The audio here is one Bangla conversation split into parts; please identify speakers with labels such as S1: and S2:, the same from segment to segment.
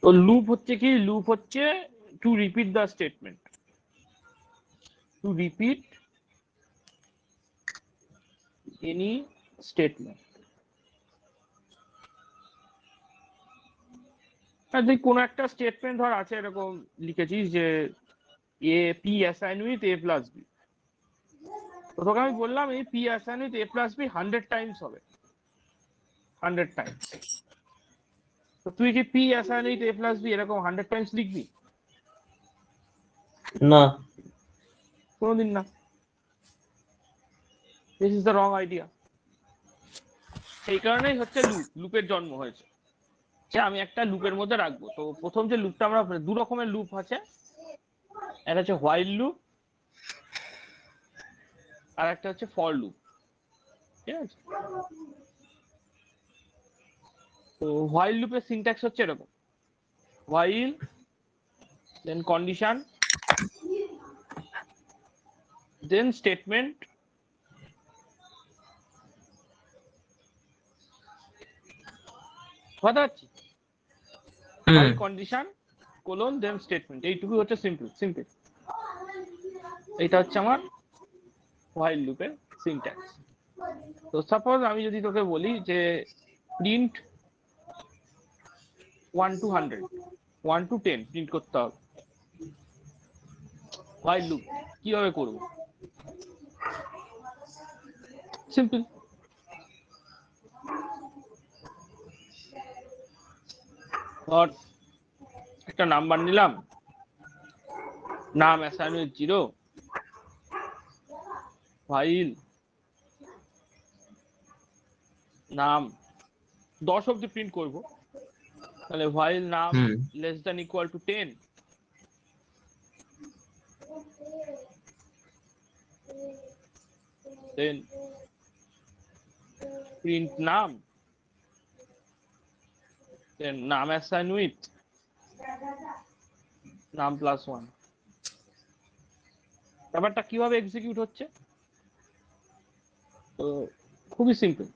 S1: তো লুপ হচ্ছে কি, লুপ হচ্ছে to repeat the statement, to repeat any statement. তুই কোন একটা স্টেটমেন্ট ধর আছে এরকম লিখেছিস যে a p assign with a plus b, তো তোকে আমি বললাম এই p assign with a plus b 100 times হবে, 100 টাইমস। তো তুই কি p assign with a plus b এরকম 100 টাইমস লিখবি?
S2: না,
S1: কোনোদিন না। This is the wrong idea. সেই কারণেই হচ্ছে লুপ, লুপের জন্ম হয়েছে যে আমি একটা লুপের মধ্যে রাখবো। তো প্রথম যে লুপটা আমরা, দু রকমের লুপ আছে, একটা হচ্ছে হোয়াইল লুপ আর একটা হচ্ছে ফর লুপ, ঠিক আছে? তো হোয়াইল লুপের সিনট্যাক্স হচ্ছে এরকম: হোয়াইল, দেন কন্ডিশন, দেন স্টেটমেন্ট, কথা হচ্ছে হোয়াইল কন্ডিশন কোলন দেন স্টেটমেন্ট, এইটুকু হচ্ছে সিম্পল সিম্পল। এটা হচ্ছে আমার হোয়াইল লুপের সিনট্যাক্স। তো সাপোজ আমি যদি তোকে বলি যে প্রিন্ট 1 to 100, 1 to 10 প্রিন্ট করতে হবে, হোয়াইল লুপ কিভাবে করবো? সিম্পল। ধর একটা নাম্বার নিলাম, নাম অ্যাসাইন উইথ 0, হোয়াইল নাম 10 অব্দি প্রিন্ট করবো, তাহলে while num less than equal to 10, then print num, then নাম অ্যাসাইন উইথ নাম প্লাস 1। ব্যাপারটা কিভাবে এক্সিকিউট হচ্ছে? তো খুবই সিম্পল।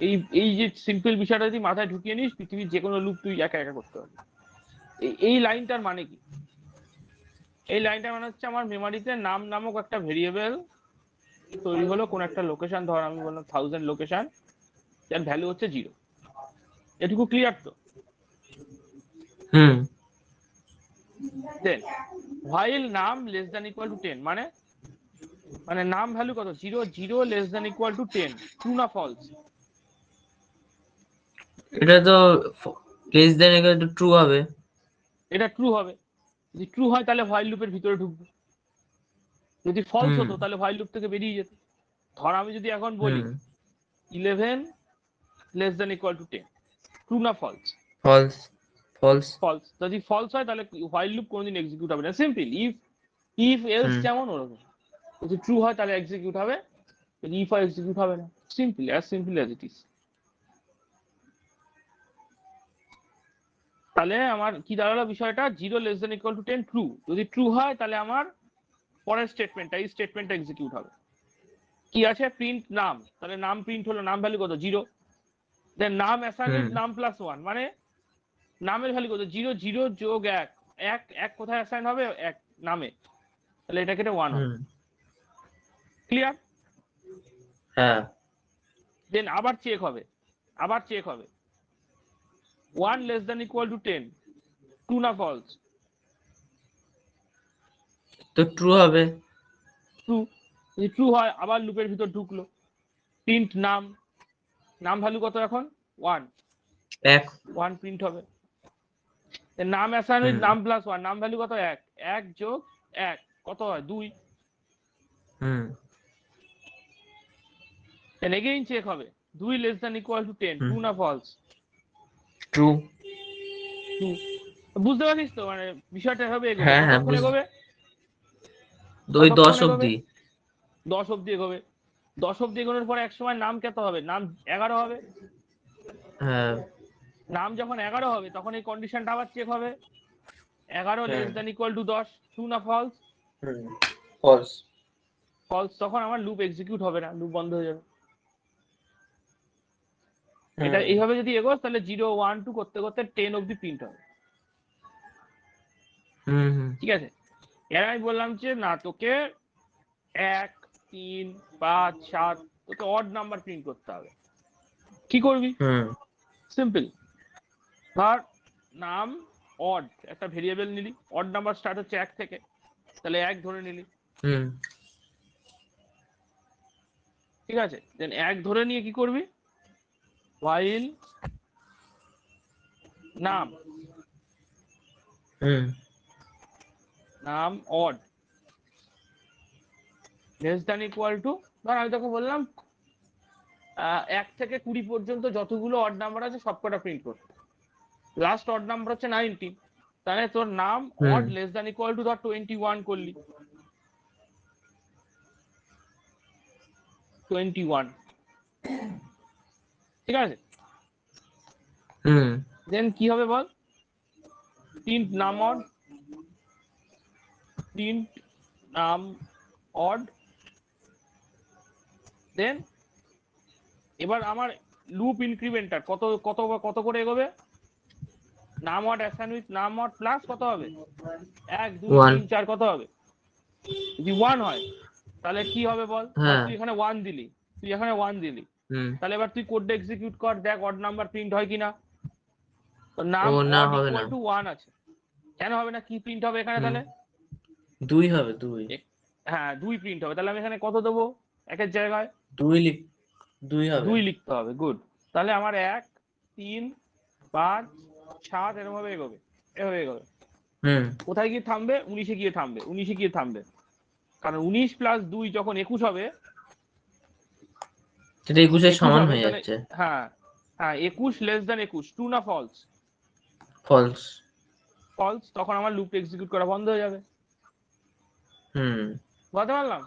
S1: এই এই যে সিম্পল বিষয়টা যদি মাথায় ঢুকিয়ে নিস, পৃথিবীর যে কোনো লুপ তুই একা একা করতে পারবি। এই লাইনটার মানে কি? এই লাইনটার মানে হচ্ছে আমার মেমোরিতে নাম নামক একটা ভেরিয়েবল তৈরি হলো, কোন একটা লোকেশন, ধর আমি বললাম 1000 লোকেশন, যার ভ্যালু হচ্ছে 0। এটুকু ক্লিয়ার তো? দেন while num less than equal to 10 মানে, মানে নাম ভ্যালু কত? 0, 0 less than equal to 10, true না ফলস?
S2: এটা তো less than equal two true হবে।
S1: এটা ট্রু হবে। যদি ট্রু হয় তাহলে হোয়াইল লুপের ভিতরে ঢুকবে, যদি ফলস হতো তাহলে হোয়াইল লুপ থেকে বেরিয়ে যেত। ধর আমি যদি এখন বলি 11 less than equal to 10, true না ফলস?
S2: ফলস। ফলস।
S1: ফলস। যদি ফলস হয় তাহলে হোয়াইল লুপ কোনোদিন এক্সিকিউট হবে না। সিম্পল, ইফ এলস যেমন ওরকম, যদি ট্রু হয় তাহলে এক্সিকিউট হবে, যদি ইফ হয় এক্সিকিউট হবে না। Simple as it is. তাহলে আমার কি দাঁড়ালো বিষয়টা? 0 less than equal to 10 true. যদি ট্রু হয় তাহলে আমার পরের স্টেটমেন্টটা, এই স্টেটমেন্টটা এক্সিকিউট হবে। কি আছে? প্রিন্ট নাম, তাহলে নাম প্রিন্ট হলো, নাম ভ্যালু কত? 0। দেন নাম অ্যাসাইন উইথ নাম প্লাস 1 মানে নামের ভ্যালু কত? 0, 0 যোগ 1, 1 1 কোথায় অ্যাসাইন হবে? 1 নামে, তাহলে এটা কেটে 1 হবে। ক্লিয়ার?
S2: হ্যাঁ।
S1: দেন আবার চেক হবে, আবার চেক হবে 1 less than equal to 10, true না ফলস?
S2: তো ট্রু হবে।
S1: ট্রু। যদি ট্রু হয় আবার লুপের ভিতর ঢুকলো, প্রিন্ট নাম, নাম ভ্যালু কত এখন? 1, 1 প্রিন্ট হবে। নাম অ্যাসাইন উইথ নাম প্লাস 1, নাম ভ্যালু কত? 1, 1 যোগ 1 কত হয়? 2। দেন এগেইন চেক হবে 2 less than equal to 10, true না ফলস?
S2: ট্রু।
S1: ট্রু। বুঝতে পারছিস তো মানে বিষয়টা এভাবে এগোবে।
S2: হ্যাঁ হ্যাঁ,
S1: কতক্ষণ এগোবে?
S2: ওই 10
S1: কতক্ষণ এগোবে?
S2: অব্দি।
S1: 10 অব্দি এগোবে। 10 অব্দি এগোনোর পরে এক সময় নাম কত হবে? নাম 11 হবে।
S2: হ্যাঁ।
S1: নাম যখন 11 হবে তখন এই কন্ডিশনটা আবার চেক হবে, 11 less than equal to 10, true না ফলস?
S2: ফলস।
S1: ফলস। তখন আমার লুপ এক্সিকিউট হবে না, লুপ বন্ধ হয়ে যাবে। এটা এইভাবে যদি এগোস তাহলে 0 1 2 করতে করতে 10 অব্দি প্রিন্ট হবে। ঠিক আছে, এর আমি বললাম যে না তোকে 1 3 5 7 তোকে অড নাম্বার প্রিন্ট করতে হবে। কি করবি? সিম্পল, ধর নাম অড, একটা ভেরিয়েবল নিলি, অড নাম্বার স্টার্ট হচ্ছে 1 থেকে, তাহলে 1 ধরে নিলি। ঠিক আছে, দেন 1 ধরে নিয়ে কি করবি? while num odd less than equal two, ধর আমি তোকে বললাম 1 থেকে 20 পর্যন্ত যতগুলো অড নাম্বার আছে সবকটা প্রিন্ট করতে। লাস্ট অড নাম্বার হচ্ছে 19, তাহলে তোর নাম odd less than equal two ধর 21 করলি, 21। ঠিক আছে, দেন কি হবে বল? প্রিন্ট নাম অড, প্রিন্ট নাম অড। দেন এবার আমার লুপ ইনক্রিমেন্টার কত কত কত করে এগোবে? নাম অড অ্যাসাইন উইথ নাম অড প্লাস কত হবে? 1 2 3 4 কত হবে? যদি 1 হয় তাহলে কি হবে বল? তুই এখানে 1 দিলি, তুই এখানে 1 দিলি, তাহলে এবার তুই কোডটা এক্সিকিউট কর, দেখ অড নাম্বার প্রিন্ট হয় কিনা। তো নাম অড ইকুয়াল টু 1 আছে, কেন হবে না? কি প্রিন্ট হবে এখানে তাহলে?
S2: 2 হবে, 2।
S1: হ্যাঁ 2 প্রিন্ট হবে, তাহলে আমি এখানে কত দেবো একের জায়গায়?
S2: 2 হবে,
S1: 2 লিখতে হবে। গুড, তাহলে আমার 1 3 5 7 এরকম ভাবে এগোবে, এভাবে এগোবে। কোথায় গিয়ে থামবে? 19-এ গিয়ে থামবে, 19-এ গিয়ে থামবে, কারণ 19 প্লাস 2 যখন 21 হবে,
S2: সেটা 21 এর সমান হয়ে
S1: তাহলে
S2: যাচ্ছে।
S1: হ্যাঁ হ্যাঁ 21 লেস দ্যান 21, ট্রু না ফলস?
S2: ফলস।
S1: ফলস, তখন আমার লুপ এক্সিকিউট করা বন্ধ হয়ে যাবে। বুঝতে পারলাম?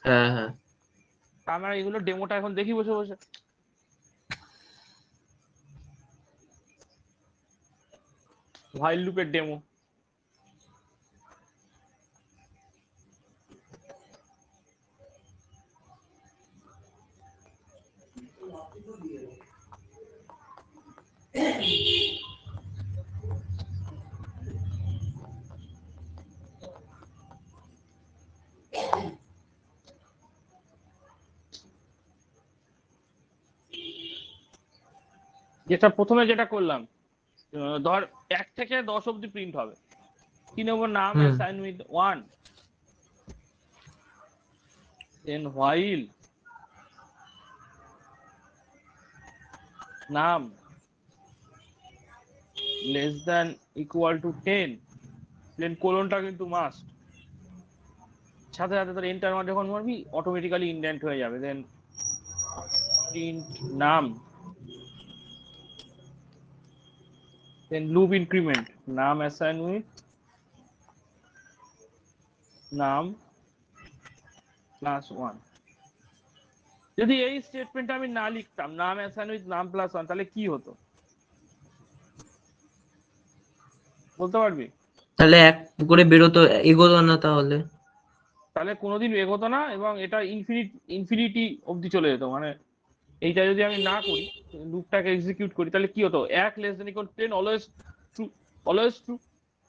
S2: হ্যাঁ হ্যাঁ।
S1: আমরা এগুলো ডেমোটা এখন দেখি বসে বসে। ভাইল লুপের ডেমো। যেটা প্রথমে যেটা করলাম, ধর 1 থেকে 10 অব্দি প্রিন্ট হবে। কি নেব? নাম অ্যাসাইন উইথ 1, দেন while নাম লেস দ্যান ইকুয়াল টু 10, দেন কোলনটা কিন্তু মাস্ট, সাথে সাথে তোর এন্টার যখন মারবি অটোমেটিক্যালি ইনডেন্ট হয়ে যাবে। দেন প্রিন্ট নাম, দেন লুপ ইনক্রিমেন্ট নাম অ্যাসাইন উইথ নাম প্লাস 1। যদি এই স্টেটমেন্ট আমি না লিখতাম, নাম অ্যাসাইন উইথ নাম প্লাস 1, তাহলে কি হতো বলতে পারবি?
S2: তাহলে এক করে বেরোতো, এগোতো না তাহলে।
S1: তাহলে কোনোদিন এগোতো না, এবং এটা ইনফিনিটি অব্দি চলে যেত। মানে এইটা যদি আমি না করি, লুপটাকে এক্সিকিউট করি, তাহলে কি হতো? 1 less than equal 10 always true, always true.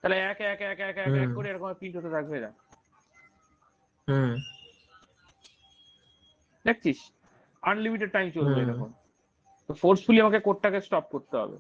S1: তাহলে 1 1 1 1 1 1 করে এরকম প্রিন্ট হতে থাকবে। এরা দেখছিস আনলিমিটেড টাইম চলবে এরকম। তো ফোর্সফুলি আমাকে কোডটাকে স্টপ করতে হবে।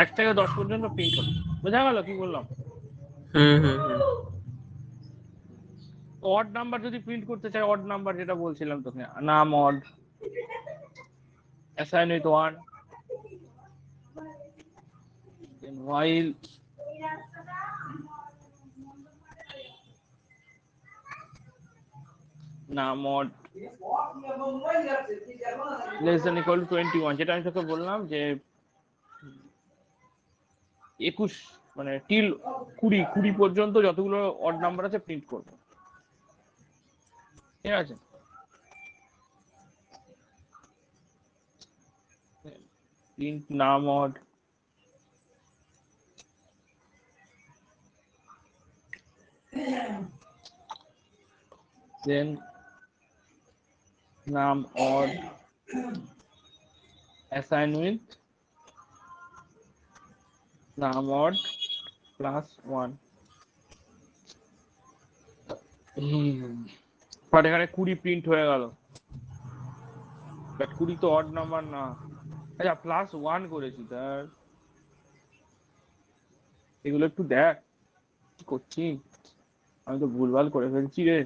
S1: এক থেকে 10 পর্যন্ত প্রিন্ট হলো, বোঝা গেল কি বললাম? অড নাম্বার যদি প্রিন্ট করতে চাই, অড নাম্বার যেটা বলছিলাম তোকে, num odd assign with 1, then while num odd less than equal to 21, যেটা আমি তোকে বললাম যে 21 মানে টিল 20 পর্যন্ত যতগুলো অড নাম্বার আছে প্রিন্ট করবো। ঠিক আছে, প্রিন্ট নাম অড then নাম odd assign with নাম odd plus 1। বাট এখানে 20 প্রিন্ট হয়ে গেল, বাট 20 তো অড নাম্বার না। আচ্ছা প্লাস 1 করেছি তার, এগুলো একটু দেখ কি করছি, আমি তো ভুলভাল করে ফেলছি রে।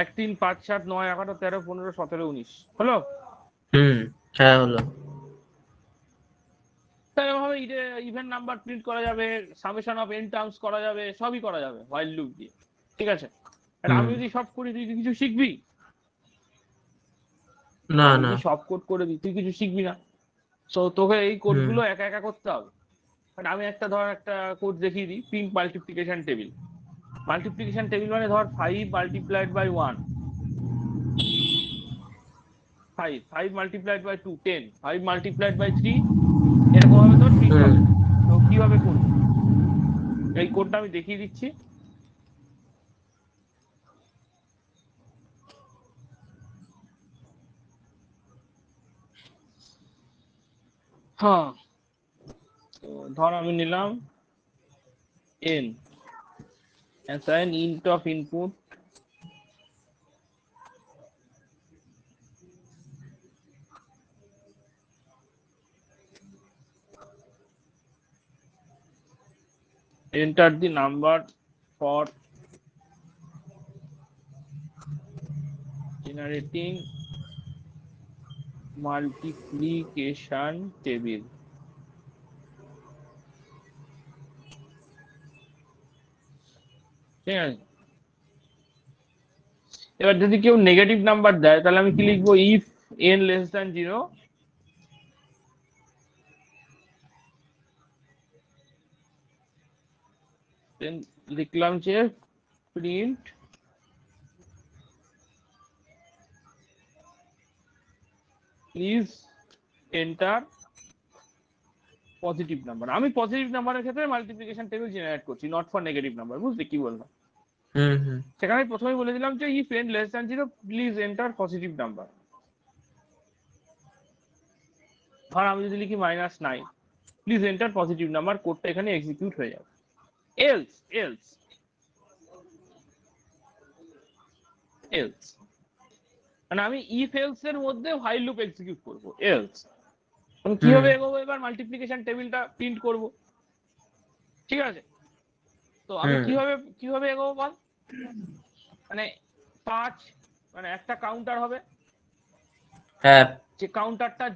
S1: 1 3 5 7 9 11 13 15 17 19 হলো।
S2: হ্যাঁ হলো।
S1: তাই এভাবে ইভেন নাম্বার প্রিন্ট করা যাবে, সামেশন অফ এন টার্মস করা যাবে, সবই করা যাবে হোয়াইল লুপ দিয়ে। ঠিক আছে, আর আমি যদি সব করি তুই কি কিছু শিখবি?
S2: না
S1: আমি
S2: না।
S1: যদি সব কোড করে দিই তুই কিছু শিখবি না। তো তোকে এই কোডগুলো একা একা করতে হবে। বাট আমি একটা ধর একটা কোড দেখিয়ে দিই, print multiplication table. Multiplication table মানে ধর 5 multiplied by 1, 5 multiplied by 2 10, 5 multiplied by 3, এরকম ভাবে তোর প্রিন্ট হবে। তো কিভাবে করবি এই কোডটা আমি দেখিয়ে দিচ্ছি। হ্যাঁ, তো ধর আমি নিলাম n assign int of input enter the number for generating multiplication table। ঠিক আছে, এবার যদি কেউ নেগেটিভ নাম্বার দেয় তাহলে আমি কি লিখবো? ইফ n লেস দ্যান 0 দেন লিখলাম যে print please enter positive number. আমি পজিটিভ নাম্বারের ক্ষেত্রে মাল্টিপ্লিকেশন টেবিল জেনারেট করছি, নট ফর নেগেটিভ নাম্বার। বুঝলি কি বললাম? সেখানে আমি প্রথমেই বলে দিলাম যে if n less than 0 please enter positive number. ধর আমি যদি লিখি -9 প্লিজ এন্টার পজিটিভ নাম্বার, কোডটা এখানে এক্সিকিউট হয়ে যাবে। এলস এলস এলস মানে আমি ইফ এলস এর মধ্যে হোয়াইল লুপ এক্সিকিউট করব। এলস আমি কিভাবে এগোবো? এবার মাল্টিপ্লিকেশন টেবিলটা প্রিন্ট করব। ঠিক আছে, তো আমি কিভাবে এগোবো বল? মানে 5 মানে একটা কাউন্টার হবে,
S2: হ্যাঁ
S1: যে কাউন্টারটা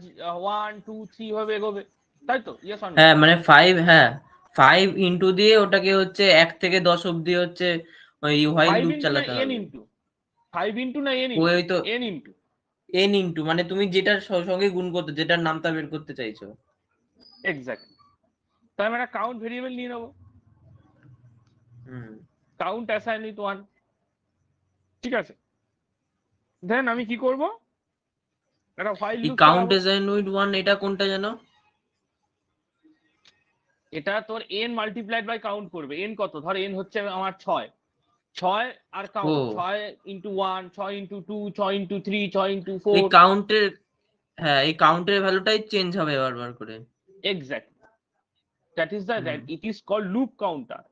S1: 1 2 3 ভাবে এগোবে, তাই তো? Yes or no?
S2: হ্যাঁ মানে 5, হ্যাঁ 5 ইনটু দিয়ে ওটাকে হচ্ছে 1 থেকে 10 অবধি হচ্ছে ওই হোয়াইল
S1: 5
S2: লুপ
S1: ইনটু না
S2: চালাতে
S1: n
S2: হবে।
S1: ইনটু 5 ইনটু না n
S2: ওই
S1: ইনটু
S2: তো
S1: n ইনটু
S2: n ইনটু মানে তুমি যেটার সঙ্গে গুণ করতে, যেটার নামটা বের করতে চাইছো।
S1: এক্স্যাক্টলি। তাই আমি একটা কাউন্ট ভেরিয়েবল নিয়ে নেবো, কাউন্ট অ্যাসাইন উইথ 1। ঠিক আছে, দেন আমি কি করব? একটা হোয়াইল
S2: এই
S1: লুপ
S2: কাউন্ট
S1: চালাবো।
S2: অ্যাসাইন উইথ 1 এটা কোনটা জানো?
S1: এটা তোর n মাল্টিপ্লাইড বাই কাউন্ট করবে। n কত? ধর n হচ্ছে আমার 6, 6 আর কাউন্ট,
S2: ও
S1: 6 ইন্টু 1, 6 ইন্টু 2, 6 ইন্টু 3, 6 ইন্টু
S2: এই
S1: 4।
S2: কাউন্টের, হ্যাঁ এই কাউন্টের ভ্যালুটাই চেঞ্জ হবে বারবার করে।
S1: Exactly, that is the
S2: hmm
S1: it is called loop counter.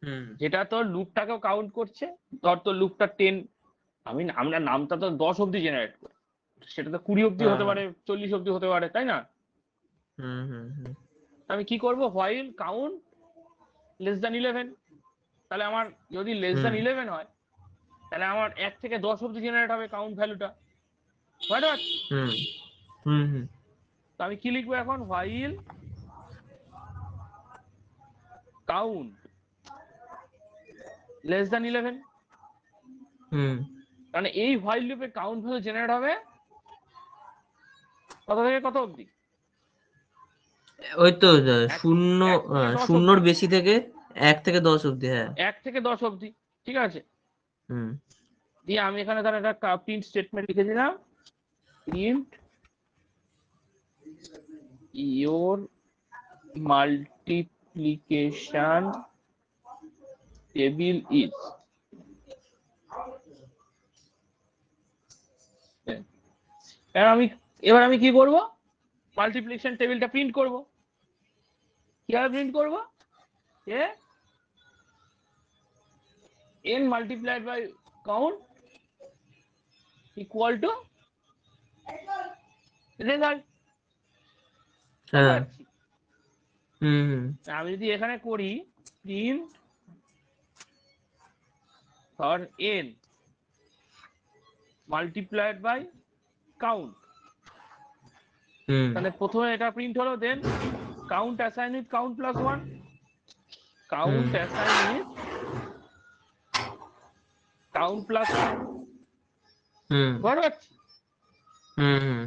S2: Hmm
S1: যেটা তোর লুপটাকেও কাউন্ট করছে। ধর তোর লুপটা 10, আমরা নামটা তো 10 অব্দি জেনারেট করি, সেটা তো 20 অব্দি
S2: হ্যাঁ
S1: হতে
S2: হ্যাঁ
S1: পারে, 40 অব্দি হতে পারে, তাই না?
S2: হুম
S1: আমি কি করব? While count less than 11। তাহলে আমার যদি লেস দ্যান 11 হয় তাহলে আমার 1 থেকে 10 অব্দি জেনারেট হবে কাউন্ট ভ্যালুটা। বুঝতে পারছিস?
S2: হুম হুম হুম
S1: তো আমি কি লিখবো এখন? While count less than 11।
S2: হুম
S1: মানে এই হোয়াইল লুপে কাউন্ট ভ্যালু জেনারেট হবে কত থেকে কত অবধি?
S2: ওই তো
S1: এক
S2: শূন্য,
S1: এক থেকে 10
S2: শূন্যর
S1: অবধি,
S2: বেশি থেকে 1 থেকে 10 অব্দি। হ্যাঁ
S1: 1 থেকে 10 অবধি, ঠিক আছে।
S2: হুম
S1: দিয়ে আমি এখানে তার একটা প্রিন্ট স্টেটমেন্ট লিখে দিলাম, print your multiplication table is, এবার আমি কি করব, মাল্টিপ্লিকেশন টেবিলটা প্রিন্ট করব। কিভাবে প্রিন্ট করব? এ n multiplied by count equal to result।
S2: হ্যাঁ হুম হুম
S1: আমি যদি এখানে করি print for n multiplied by count,
S2: হুম
S1: তাহলে প্রথমে এটা প্রিন্ট হলো, দেন count assign with count plus 1,
S2: hmm
S1: count assign with count plus 1,
S2: হুম
S1: বুঝতে পারছি?
S2: হুম হুম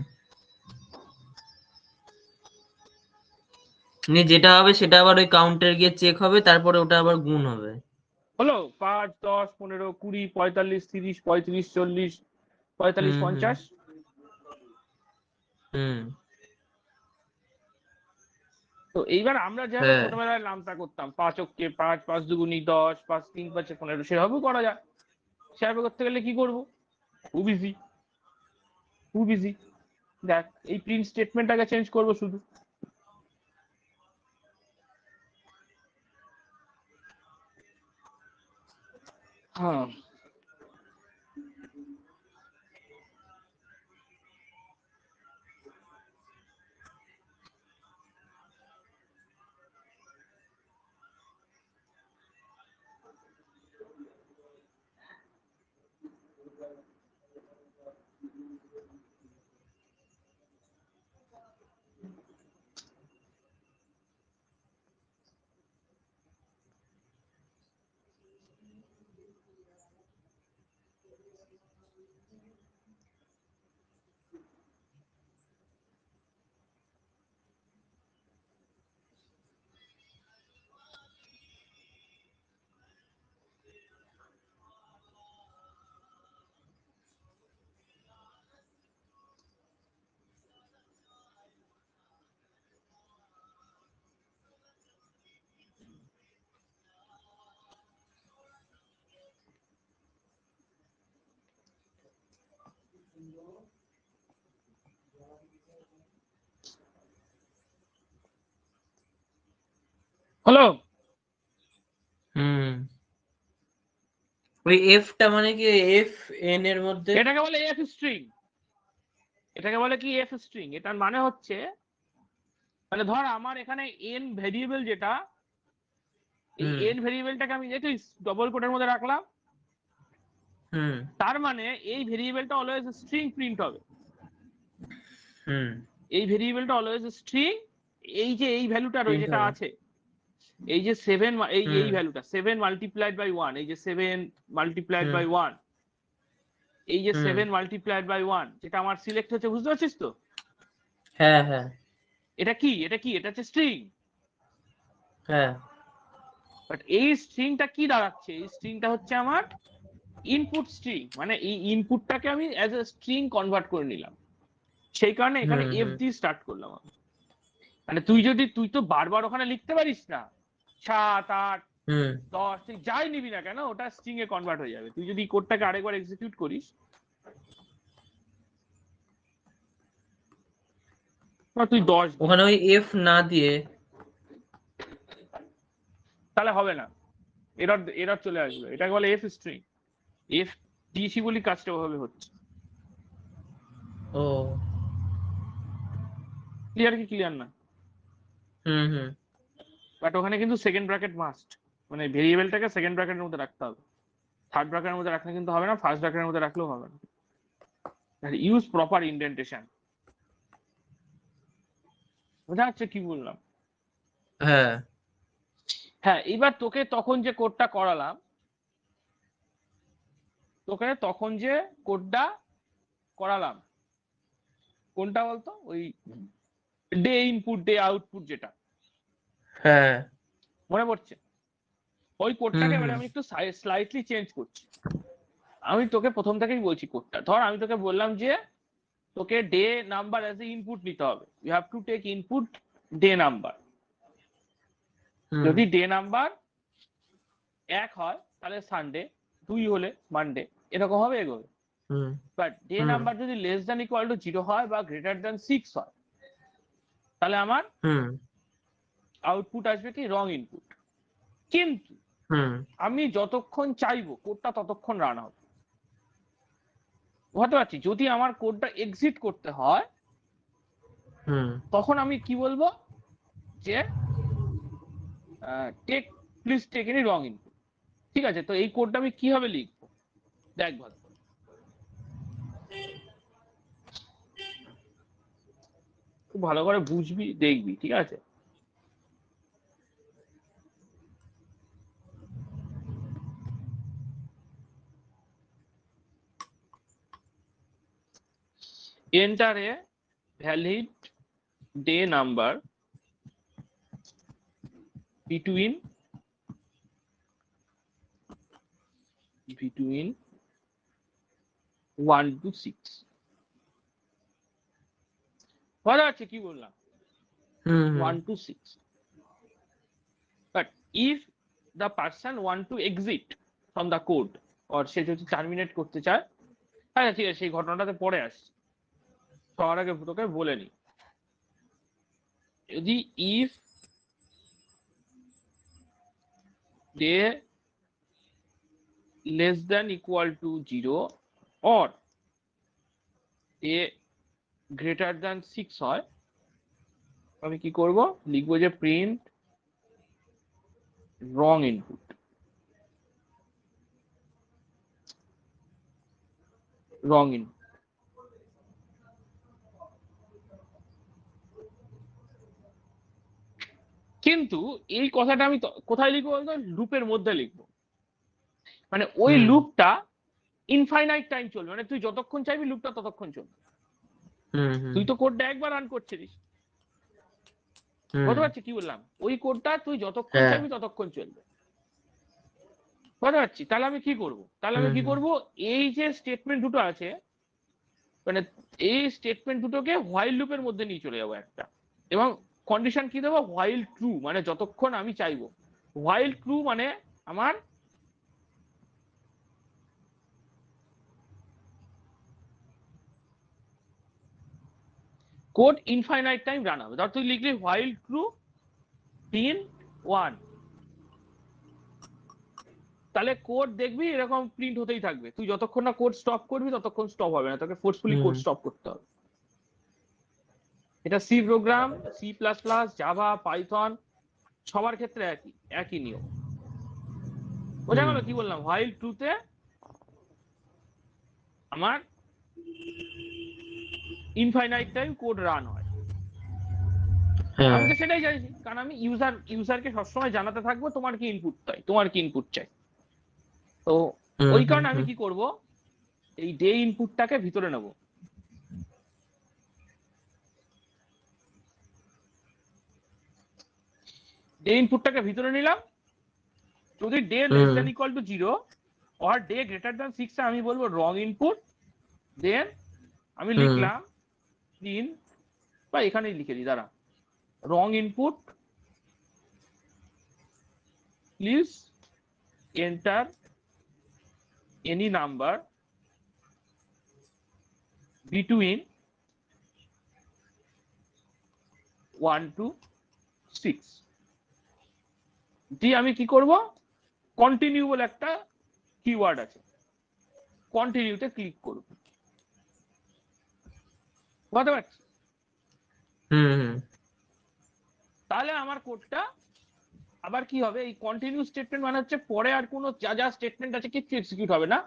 S2: নিয়ে যেটা হবে সেটা আবার ওই কাউন্টার গিয়ে চেক হবে, তারপরে ওটা আবার গুণ হবে।
S1: হলো 5 10 15 20 45 30 35 40 45
S2: হুম হুম
S1: 50।
S2: হুম
S1: তো এইবার আমরা যেভাবে
S2: হ্যাঁ
S1: ছোটবেলায় নামতা করতাম, 5 অক্ষে 5, 5 দুগুনি 10, 5 3 5 15, সেভাবেও করা যায়। সেভাবে করতে গেলে কি করব? খুব ইজি, খুব ইজি। দেখ, এই প্রিন্ট স্টেটমেন্টটাকে চেঞ্জ করব শুধু। হ্যাঁ, হলো।
S2: হুম ওই এফটা মানে কি, এফ এন এর মধ্যে?
S1: এটাকে বলে এফ স্ট্রিং, এটাকে বলে কি এফ স্ট্রিং। এটার মানে হচ্ছে, মানে ধর আমার এখানে এন ভেরিয়েবল যেটা, এই
S2: হুম
S1: এন ভেরিয়েবলটাকে আমি একটু ডবল কোটের মধ্যে রাখলাম,
S2: হুম
S1: তার মানে এই ভেরিয়েবলটা অলওয়েজ স্ট্রিং প্রিন্ট হবে।
S2: হুম
S1: এই ভেরিয়েবলটা অলওয়েজ স্ট্রিং। এই যে এই ভ্যালুটা
S2: প্রিন্ট
S1: যেটা
S2: হবে।
S1: আছে, এই যে 7, এই
S2: হুম
S1: এই ভ্যালুটা 7 মাল্টিপ্লাইড বাই 1, এই যে 7 মাল্টিপ্লাইড
S2: হুম
S1: বাই 1, এই যে
S2: হুম
S1: 7 মাল্টিপ্লাইড বাই 1 যেটা আমার সিলেক্ট হচ্ছে, বুঝতে পারছিস তো?
S2: হ্যাঁ হ্যাঁ
S1: এটা কি, এটা কি, এটা হচ্ছে স্ট্রিং।
S2: হ্যাঁ
S1: বাট এই স্ট্রিংটা কি দাঁড়াচ্ছে? এই স্ট্রিংটা হচ্ছে আমার ইনপুট স্ট্রিং, মানে এই ইনপুটটাকে আমি অ্যাজ এ স্ট্রিং কনভার্ট করে নিলাম। সেই কারণে এখানে
S2: হুম
S1: এফ
S2: হুম
S1: দিয়ে স্টার্ট করলাম আমি। মানে তুই তো বারবার ওখানে লিখতে পারিস না 7 8
S2: হুম
S1: 10, তুই যাই নিবি না কেন ওটা স্ট্রিং এ কনভার্ট হয়ে যাবে। তুই যদি কোডটাকে আরেকবার এক্সিকিউট করিস, বা তুই 10 দিস,
S2: ওখানে ওই এফ না দিয়ে।
S1: তাহলে হবে না, এরর এরর চলে আসবে। এটাকে বলে এফ স্ট্রিং। এফ দিয়েছি বলি কাজটা ওভাবে হচ্ছে।
S2: ও
S1: ক্লিয়ার কি ক্লিয়ার না?
S2: হুম হুম
S1: বাট ওখানে কিন্তু সেকেন্ড ব্র্যাকেট মাস্ট, মানে ভেরিয়েবলটাকে সেকেন্ড ব্র্যাকেটের মধ্যে রাখতে হবে। থার্ড ব্র্যাকেটের মধ্যে রাখলে কিন্তু হবে না, ফার্স্ট ব্র্যাকেটের মধ্যে রাখলেও হবে না। Use proper indentation. বোঝা যাচ্ছে কি বললাম?
S2: হ্যাঁ
S1: হ্যাঁ, এবার তোকে তখন যে কোডটা করালাম, তোকে তখন যে কোডটা করালাম কোনটা বলতো, ওই ডে ইনপুট ডে আউটপুট যেটা,
S2: হ্যাঁ।
S1: মনে পড়ছে? ওই
S2: হুম
S1: কোডটাকে
S2: হুম
S1: এবারে আমি একটু স্লাইটলি চেঞ্জ করছি। আমি তোকে প্রথম থেকেই বলছি কোডটা, ধর আমি তোকে বললাম যে তোকে day number as a input নিতে হবে, you have to take input day number.
S2: Hmm
S1: যদি ডে নাম্বার 1 হয় তাহলে সানডে, 2 হলে মানডে, এরকম হবে এগোবে।
S2: হুম
S1: বাট ডে
S2: হুম
S1: নাম্বার যদি লেস দ্যান ইকুয়াল টু 0 হয় বা গ্রেটার দ্যান 6 হয়, তাহলে আমার
S2: হুম
S1: আউটপুট আসবে কি রং ইনপুট। কিন্তু
S2: হুম
S1: আমি যতক্ষণ চাইবো কোডটা ততক্ষণ রান হবে, বুঝতে পারছি? যদি আমার কোডটা এক্সিট করতে হয়
S2: হুম
S1: তখন আমি কি বলবো যে take please take any wrong input. ঠিক আছে, তো এই কোডটা আমি কিভাবে লিখবো দেখ ভালো, খুব ভালো করে বুঝবি দেখবি, ঠিক আছে? enter a valid day number between 1 to 6। বুঝতে পারছি কি বললাম?
S2: হুম
S1: 1 to 6, but if the person want to exit from the code or সে যদি টার্মিনেট করতে চায়, আচ্ছা ঠিক আছে, সেই ঘটনাটাতে পরে আসছে, সবার আগে তোকে বলে নি। যদি if they less than equal to 0 or they greater than 6 হয়, আমি কি করব, লিখবো যে প্রিন্ট রং ইনপুট। রং ইনপুট কিন্তু এই কথাটা আমি কোথায় লিখবো বলতো? লুপের মধ্যে লিখবো, মানে ওই
S2: হুম
S1: লুপটা ইনফাইনাইট টাইম চলবে, মানে তুই যতক্ষণ চাইবি লুপটা ততক্ষণ চলবে।
S2: হুম হুম
S1: তুই তো কোডটা একবার রান করছিস,
S2: হুম
S1: বুঝতে পারছি কি বললাম? ওই কোডটা তুই যতক্ষণ
S2: হ্যাঁ
S1: চাইবি ততক্ষণ চলবে, বুঝতে পারছি? তাহলে আমি কি করব, তাহলে আমি
S2: হুম
S1: কি
S2: হুম
S1: করব, এই যে স্টেটমেন্ট দুটো আছে, মানে এই স্টেটমেন্ট দুটোকে হোয়াইল লুপের মধ্যে নিয়ে চলে যাবো একটা, এবং কন্ডিশন কি দেবো, হোয়াইল ট্রু, মানে যতক্ষণ আমি চাইবো। হোয়াইল ট্রু মানে আমার কোড ইনফাইনাইট টাইম রান হবে। ধর তুই লিখলি হোয়াইল ট্রু প্রিন্ট 1, তাহলে কোড দেখবি এরকম প্রিন্ট হতেই থাকবে, তুই যতক্ষণ না কোড স্টপ করবি ততক্ষণ স্টপ হবে না, তোকে ফোর্সফুলি
S2: হুম
S1: কোড স্টপ করতে হবে। এটা C program, C plus plus, Java, Python সবার ক্ষেত্রে একই একই নিয়ম। বোঝা
S2: হুম
S1: গেল কি বললাম? হোয়াইল ট্রুতে আমার ইনফাইনাইট টাইম কোড রান হয়।
S2: হ্যাঁ
S1: আমি তো সেটাই চাইছি, কারণ আমি ইউজারকে সবসময় জানাতে থাকবো তোমার কি ইনপুট চাই, তোমার কি ইনপুট চাই। তো
S2: হুম
S1: ওই
S2: হুম
S1: কারণে আমি
S2: হুম
S1: কি করব, এই ডে ইনপুটটাকে ভিতরে নেব। ডে ইনপুটটাকে ভিতরে নিলাম, যদি day less
S2: hmm
S1: than equal to 0 আর ডে গ্রেটার দেন 6 আমি বলবো রং ইনপুট। দেন আমি
S2: হুম
S1: লিখলাম প্রিন্ট, বা এখানেই লিখে দিই দাঁড়া, wrong input please enter any number between 1 to 6। দিয়ে আমি কি করব, কন্টিনিউ বলে একটা কিওয়ার্ড আছে, কন্টিনিউতে ক্লিক করব, বুঝতে পারছি?
S2: হুম হুম
S1: তাহলে আমার কোডটা আবার কি হবে, এই কন্টিনিউ স্টেটমেন্ট মানে হচ্ছে পরে আর কোনো যা যা স্টেটমেন্ট আছে কিছু এক্সিকিউট হবে না,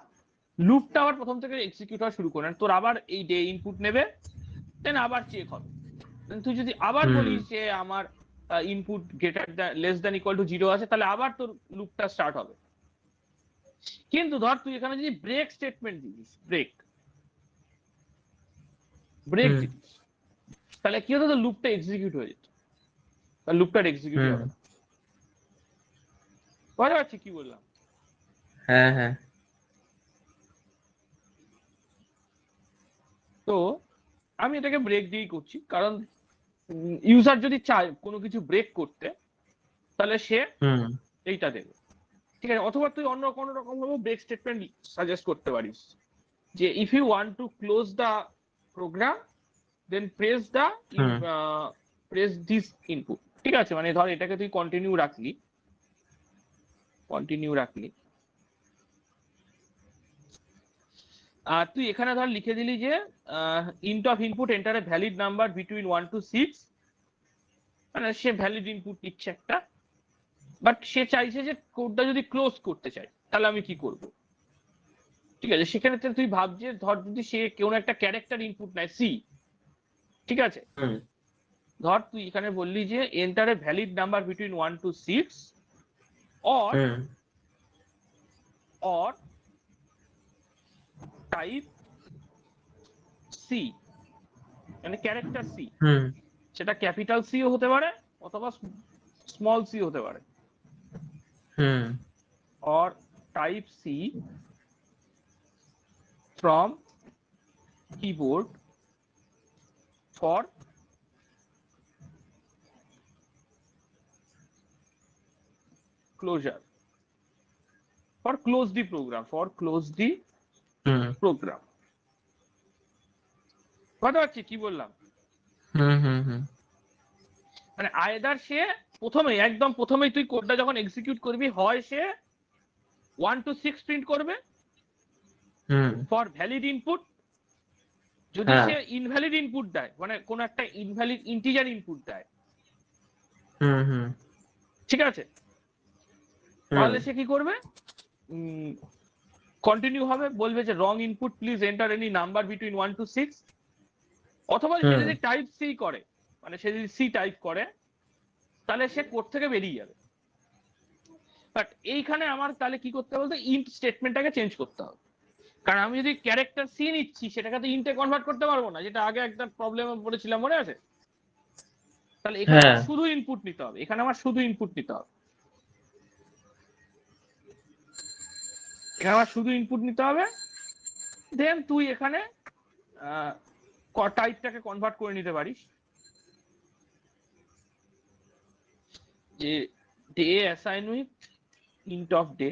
S1: লুপটা আবার প্রথম থেকে এক্সিকিউট হওয়া শুরু করে, তোর আবার এই ডে ইনপুট নেবে, দেন আবার চেক হবে। তুই যদি আবার
S2: হুম
S1: বলিস যে আমার input greater less than equal to 0 আছে, তাহলে আবার তোর লুপটা স্টার্ট হবে। কিন্তু ধর তুই এখানে যদি ব্রেক স্টেটমেন্ট দিস, ব্রেক দিস, তাহলে কি হতো, লুপটা এক্সিকিউট হয়ে যেত, লুপটা এক্সিকিউট হবে না। বুঝতে পারছি কি বললাম?
S2: হ্যাঁ হ্যাঁ।
S1: তো আমি এটাকে ব্রেক দিয়েই করছি, কারণ ইউজার যদি চায় কোনো কিছু ব্রেক করতে, তাহলে সে এইটা দেবে, ঠিক আছে? অথবা তুই অন্য কোনো রকম ভাবে ব্রেক স্টেটমেন্ট সাজেস্ট করতে পারিস, যে if you want to close the program then press this input, ঠিক আছে? মানে ধর এটাকে তুই কন্টিনিউ রাখলি, আর তুই এখানে ধর লিখে দিলি যে int of input enter a valid number between 1 to 6, মানে সে ভ্যালিড ইনপুট দিচ্ছে একটা, বাট সে চাইছে যে কোডটা যদি ক্লোজ করতে চাই তাহলে আমি কি করব, ঠিক আছে? সেখানে তুই ভাবছে, ধর যদি সে কেউ একটা ক্যারেক্টার ইনপুট নেয় সি, ঠিক আছে? ধর তুই এখানে বললি যে enter a valid number between 1 to 6 or type C, মানে ক্যারেক্টার সি, সেটা ক্যাপিটাল সিও হতে পারে অথবা স্মল সি হতে পারে, or type C from keyboard for closure, for close the program, বুঝতে পারছি কি বললাম? মানে আইদার সে একদম প্রথমেই তুই কোডটা যখন এক্সিকিউট করবি, হয় সে 1 to 6 প্রিন্ট করবে ফর ভ্যালিড ইনপুট, যদি সে ইনভ্যালিড ইনপুট দেয়, মানে কোন একটা ইনভ্যালিড ইন্টিজার ইনপুট দেয়, ঠিক আছে, তাহলে সে কি করবে, কন্টিনিউ হবে, বলবে যে wrong input please enter any number between 1 to 6, অথবা সে যদি টাইপ সি করে, মানে সে যদি সি টাইপ করে, তাহলে সে কোড থেকে বেরিয়ে যাবে। বাট এইখানে আমার তাহলে কি করতে হবে, ইন্ট স্টেটমেন্টটাকে চেঞ্জ করতে হবে, কারণ আমি যদি ক্যারেক্টার সি নিচ্ছি সেটাকে তো ইন্টে কনভার্ট করতে পারবো না, যেটা আগে একটা প্রবলেমে পড়েছিলাম, মনে আছে? তাহলে এখানে আমার শুধু ইনপুট নিতে হবে, দেন তুই এখানে টাইপটাকে কনভার্ট করে নিতে পারিস, যে day assign with int off day,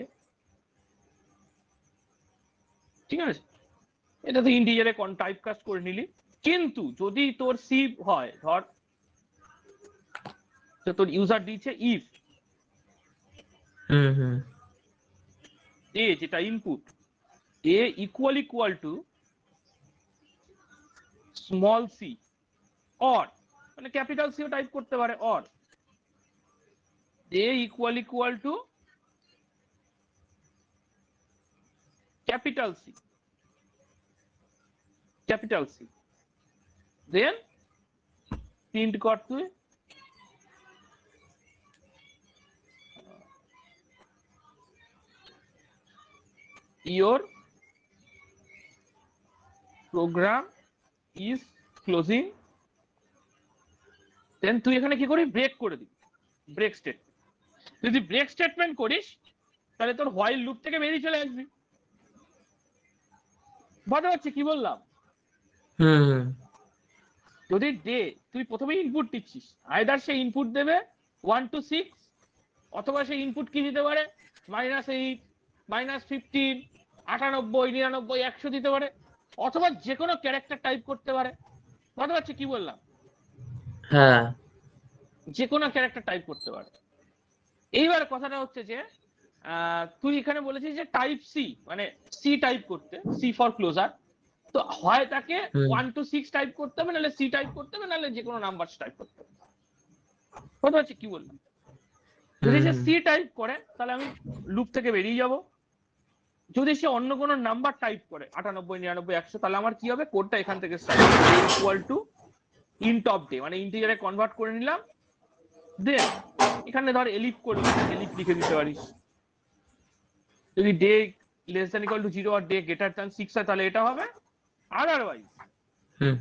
S1: ঠিক আছে? এটা তো ইন্টিজারে টাইপ কাস্ট করে নিলি। কিন্তু যদি তোর সি হয়, ধর তোর ইউজার দিচ্ছে ইফ এ, যেটা input, a equal to small C, or, মানে ক্যাপিটাল সিও টাইপ করতে পারে, or a equal to capital C, then print কর তুই your program is closing, দেন তুই এখানে কি করবি, ব্রেক করে দিবি, ব্রেক স্টেটমেন্ট। যদি ব্রেক স্টেটমেন্ট করিস তাহলে তোর হোয়াইল লুপ থেকে বেরিয়ে চলে আসবি। বুঝতে পারছি কি বললাম? যদি তুই প্রথমে ইনপুট দিচ্ছিস, আইদার সে ইনপুট দেবে 1 to 6, অথবা সে ইনপুট কি দিতে পারে, -8, -15, 98, 99, 100 দিতে পারে, অথবা যে কোনো ক্যারেক্টার টাইপ করতে পারে। বুঝতে পারছি কি বললাম? যে কোনো ক্যারেক্টার টাইপ করতে পারে। এইবার কথাটা হচ্ছে যে তুই এখানে বলেছিস যে টাইপ সি, মানে সি টাইপ করতে, সি ফর ক্লোজার, তো হয় তাকে 1 to 6 টাইপ করতে হবে, নাহলে সি টাইপ করতে হবে, নাহলে যে কোনো নাম্বার টাইপ করতে হবে। বুঝতে পারছি কি বললাম? যদি সে সি টাইপ করে তাহলে আমি লুপ থেকে বেরিয়ে যাব, যদি সে অন্য কোনো নাম্বার টাইপ করে 98, 99, 100, তাহলে আমার কি হবে, কোডটা এখান থেকে start equal to int off day, মানে ইন্টিজারে কনভার্ট করে নিলাম, দেন এখানে ধর এলিফ করবি, এলিফ লিখে দিতে পারিস, যদি day less than equal to 0 আর ডে গ্রেটার দ্যান 6 হয় তাহলে এটা হবে, আদারওয়াইজ
S2: হুম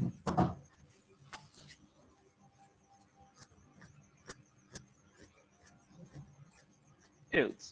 S1: এলস।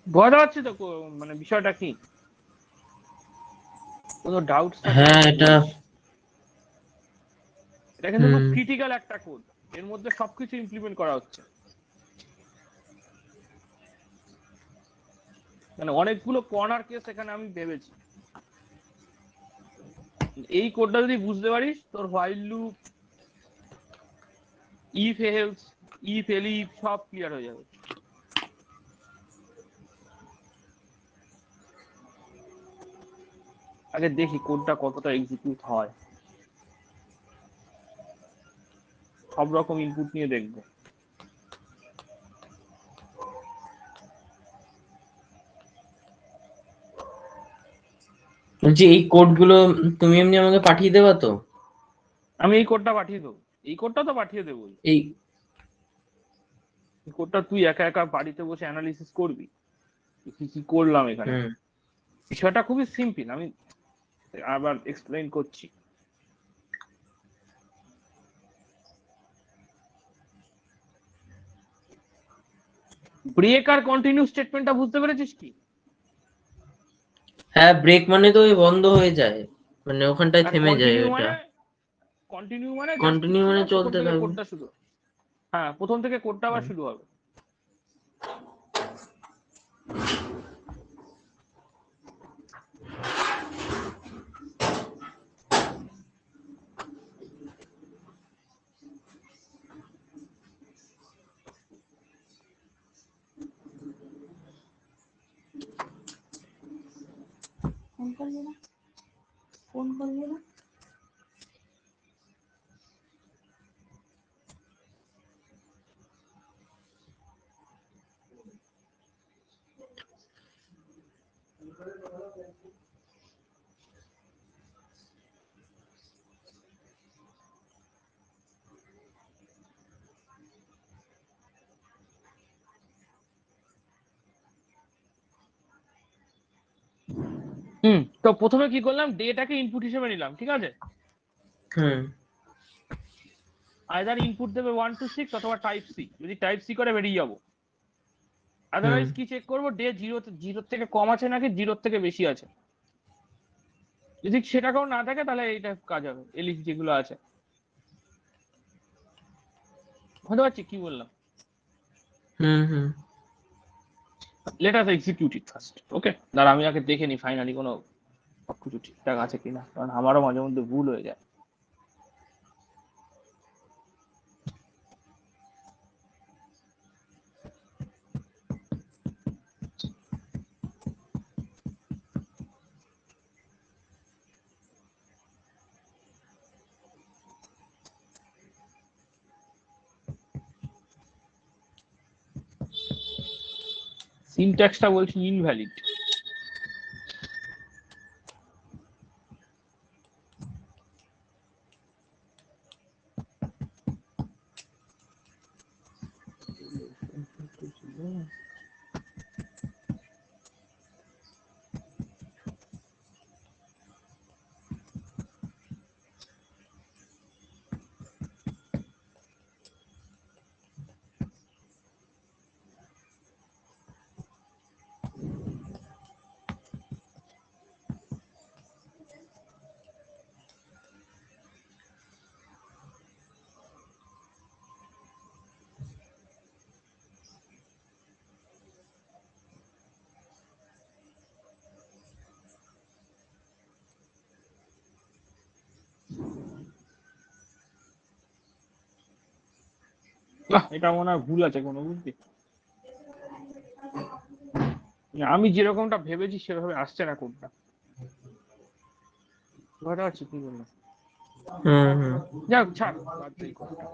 S1: বোঝা যাচ্ছে তো মানে বিষয়টা কি, কোনো ডাউটস থাকলে
S2: হ্যাঁ
S1: আমাকে
S2: এটা
S1: বলিস। এটা কিন্তু খুব
S2: হুম
S1: ক্রিটিক্যাল একটা কোড, এর মধ্যে সবকিছু ইমপ্লিমেন্ট করা হচ্ছে, মানে অনেকগুলো কর্নার কেস এখানে আমি ভেবেছি। এই কোডটা যদি বুঝতে পারিস তোর while loop, if else, if elif সব ক্লিয়ার হয়ে যাবে। আগে দেখি কোডটা কতটা এক্সিকিউট হয়, সব রকম ইনপুট নিয়ে দেখবো।
S2: বলছি এই কোড গুলো তুমি এমনি আমাকে পাঠিয়ে দেবা তো?
S1: আমি এই কোডটা পাঠিয়ে দেবো, এই কোডটা তো পাঠিয়ে দেবোই।
S2: এই
S1: এই কোডটা তুই একা একা বাড়িতে বসে অ্যানালিসিস করবি কি কি করলাম এখানে।
S2: হুম
S1: বিষয়টা খুবই সিম্পল, আমি আবার এক্সপ্লেইন করছি। ব্রেক আর কন্টিনিউ স্টেটমেন্টটা বুঝতে পেরেছিস কি?
S2: হ্যাঁ, ব্রেক মানে তো ওই বন্ধ হয়ে যায়, মানে ওখানটায়
S1: আর
S2: থেমে যায়
S1: কন্টিনিউ
S2: ওইটা।
S1: মানে, কন্টিনিউ মানে জাস্ট
S2: কন্টিনিউ
S1: কিচ্ছু
S2: মানে
S1: না, প্রথম
S2: চলতে
S1: থেকে
S2: থাকবে।
S1: কোডটা শুরু। হ্যাঁ, প্রথম থেকে কোডটা আবার
S2: হুম।
S1: শুরু হবে। ফোন করলি না, ফোন করলি না। তো প্রথমে কি করলাম, ডেটাকে ইনপুট হিসেবে নিলাম, ঠিক আছে।
S2: হুম
S1: আইদার ইনপুট দেবে 1 to 6 অথবা টাইপ সি, যদি টাইপ সি করে বেরিয়ে যাবো।
S2: হুম
S1: আদারওয়াইজ কি চেক করবো, ডে জিরো থেকে কম আছে নাকি জিরোর থেকে বেশি আছে। যদি সেটাকেও না থাকে তাহলে এইটা কাজ হবে, এলিফ যেগুলো আছে। বুঝতে পারছি কি বললাম?
S2: Hmm hmm
S1: let us execute it first, okay. দাঁড়া আমি আগে দেখে নি ফাইনালি কোনো সবকিছু ঠিকঠাক আছে কিনা, কারণ আমারও মাঝে মধ্যে ভুল হয়ে যায়। সিনট্যাক্সটা বলছি ইনভ্যালিড। না, এটা মনে হয় ভুল আছে কোনো, বুঝলি? আমি যেরকমটা ভেবেছি সেভাবে আসছে না কোডটা। বুঝতে পারছি কি বললাম? যাক, ছাড়, বাদ দে এই কোডটা।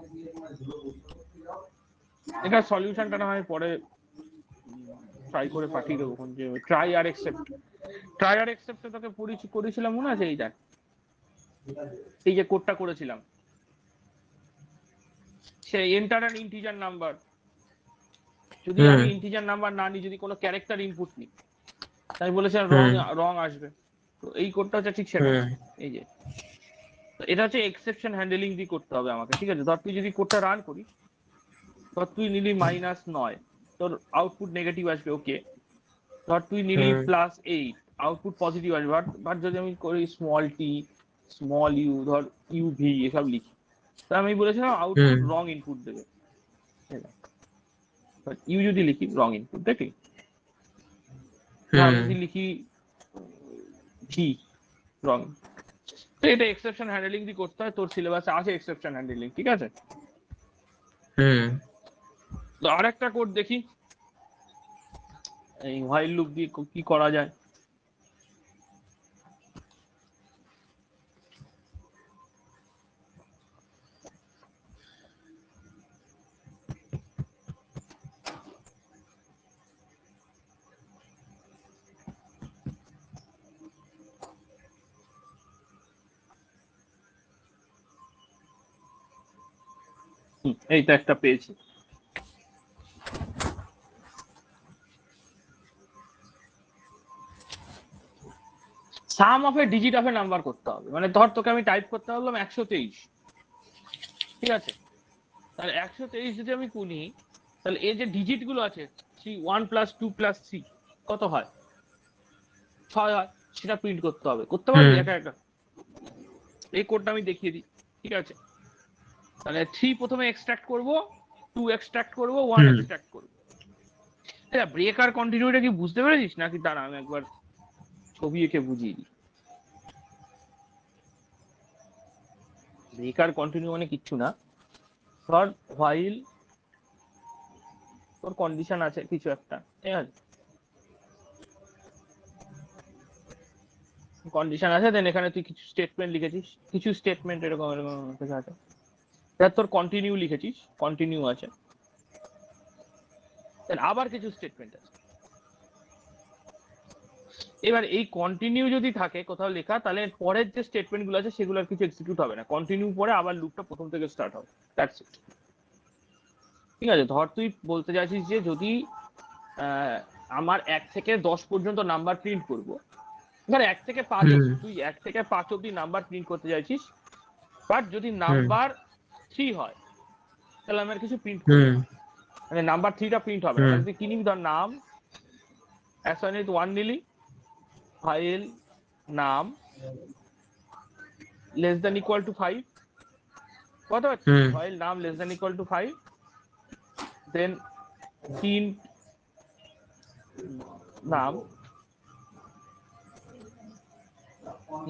S1: এটা সলিউশনটা না হয় পরে ট্রাই করে পাঠিয়ে দেবো। যে ট্রাই আর একসেপ্ট, ট্রাই আর একসেপ্টে তোকে করেছিলাম মনে আছে? এই দেখ, এই যে কোডটা করেছিলাম, সে এন্টার অ্যান ইন্টিজার নাম্বার। যদি আমি ইন্টিজার নাম্বার না নিই, যদি কোনো ক্যারেক্টার ইনপুট নিই, তাই বলেছিলাম রং রং আসবে। তো এই কোডটা হচ্ছে ঠিক সেটা। এই যে এটা হচ্ছে এক্সেপশন হ্যান্ডেলিং দিয়ে করতে হবে আমাকে, ঠিক আছে? ধর তুই যদি কোডটা রান করিস, ধর তুই নিলি -9, তোর আউটপুট নেগেটিভ আসবে, ওকে। ধর তুই নিলি +8, আউটপুট পজিটিভ আসবে। বাট যদি আমি করি স্মল টি, স্মল ইউ, ধর ইউভি এসব লিখি, তা আমি বলেছিলাম আউটপুট রং ইনপুট দেবে। ইউ যদি লিখি রং ইনপুট, দেখি। আমি যদি লিখি জি, রং। তো এটা এক্সেপশন হ্যান্ডলিং দিয়ে করতে হয়, তোর সিলেবাসে আছে এক্সেপশন হ্যান্ডলিং, ঠিক আছে? তো আর একটা কোড দেখি, এই হোয়াইল লুপ দিয়ে কি করা যায়। এই তো একটা পেয়েছি। Sum of a digit of a number করতে হবে। মানে ধর তোকে আমি টাইপ করতে বললাম 123, ঠিক আছে? তাহলে 123 যদি আমি কুনি, তাহলে এই যে ডিজিট গুলো আছে, 1 + 2 + 3 কত হয়? 6 হয়। সেটা প্রিন্ট করতে হবে। করতে পারবি একা একা? এই কোডটা আমি দেখিয়ে দিই, ঠিক আছে? তাহলে 3 প্রথমে এক্সট্রাক্ট করব, 2 এক্সট্রাক্ট করব, 1 এক্সট্রাক্ট করব। এটা ব্রেক আর কন্টিনিউটা কি বুঝতে পেরেছিস নাকি? দাঁড়া আমি একবার ছবি এঁকে বুঝিয়ে দিই। ব্রেক আর কন্টিনিউ মানে কিচ্ছু না। ধর হোয়াইল তোর কন্ডিশন আছে কিছু একটা, ঠিক আছে? কন্ডিশন আছে, দেন এখানে তুই কিছু স্টেটমেন্ট লিখেছিস, কিছু স্টেটমেন্ট এরকম এরকম কিছু আছে। দেখ তোর কন্টিনিউ লিখেছিস, কন্টিনিউ আছে, দেন আবার কিছু স্টেটমেন্ট আছে। এবার এই কন্টিনিউ যদি থাকে কোথাও লেখা, তাহলে পরের যে স্টেটমেন্ট গুলো আছে সেগুলো আর কিছু এক্সিকিউট হবে না। কন্টিনিউ পরে আবার লুপটা প্রথম থেকে স্টার্ট হবে, দ্যাটস ইট। ঠিক আছে? ধর তুই বলতে চাইছিস যে যদি আমার 1 থেকে 10 পর্যন্ত নাম্বার প্রিন্ট করব, ধর 1 থেকে 5 অব্দি, তুই 1 থেকে 5 অব্দি নাম্বার প্রিন্ট করতে চাইছিস, বাট যদি নাম্বার 3 হয় তাহলে আমি আর কিছু প্রিন্ট করবো না, মানে নাম্বার 3টা প্রিন্ট হবে না। তাহলে তুই কি নিবি? ধর নাম অ্যাসাইনিট 1 নিলি, ফাইল নাম < 5, কত পাচ্ছিস? ফাইল নাম < 5, দেন প্রিন্ট নাম,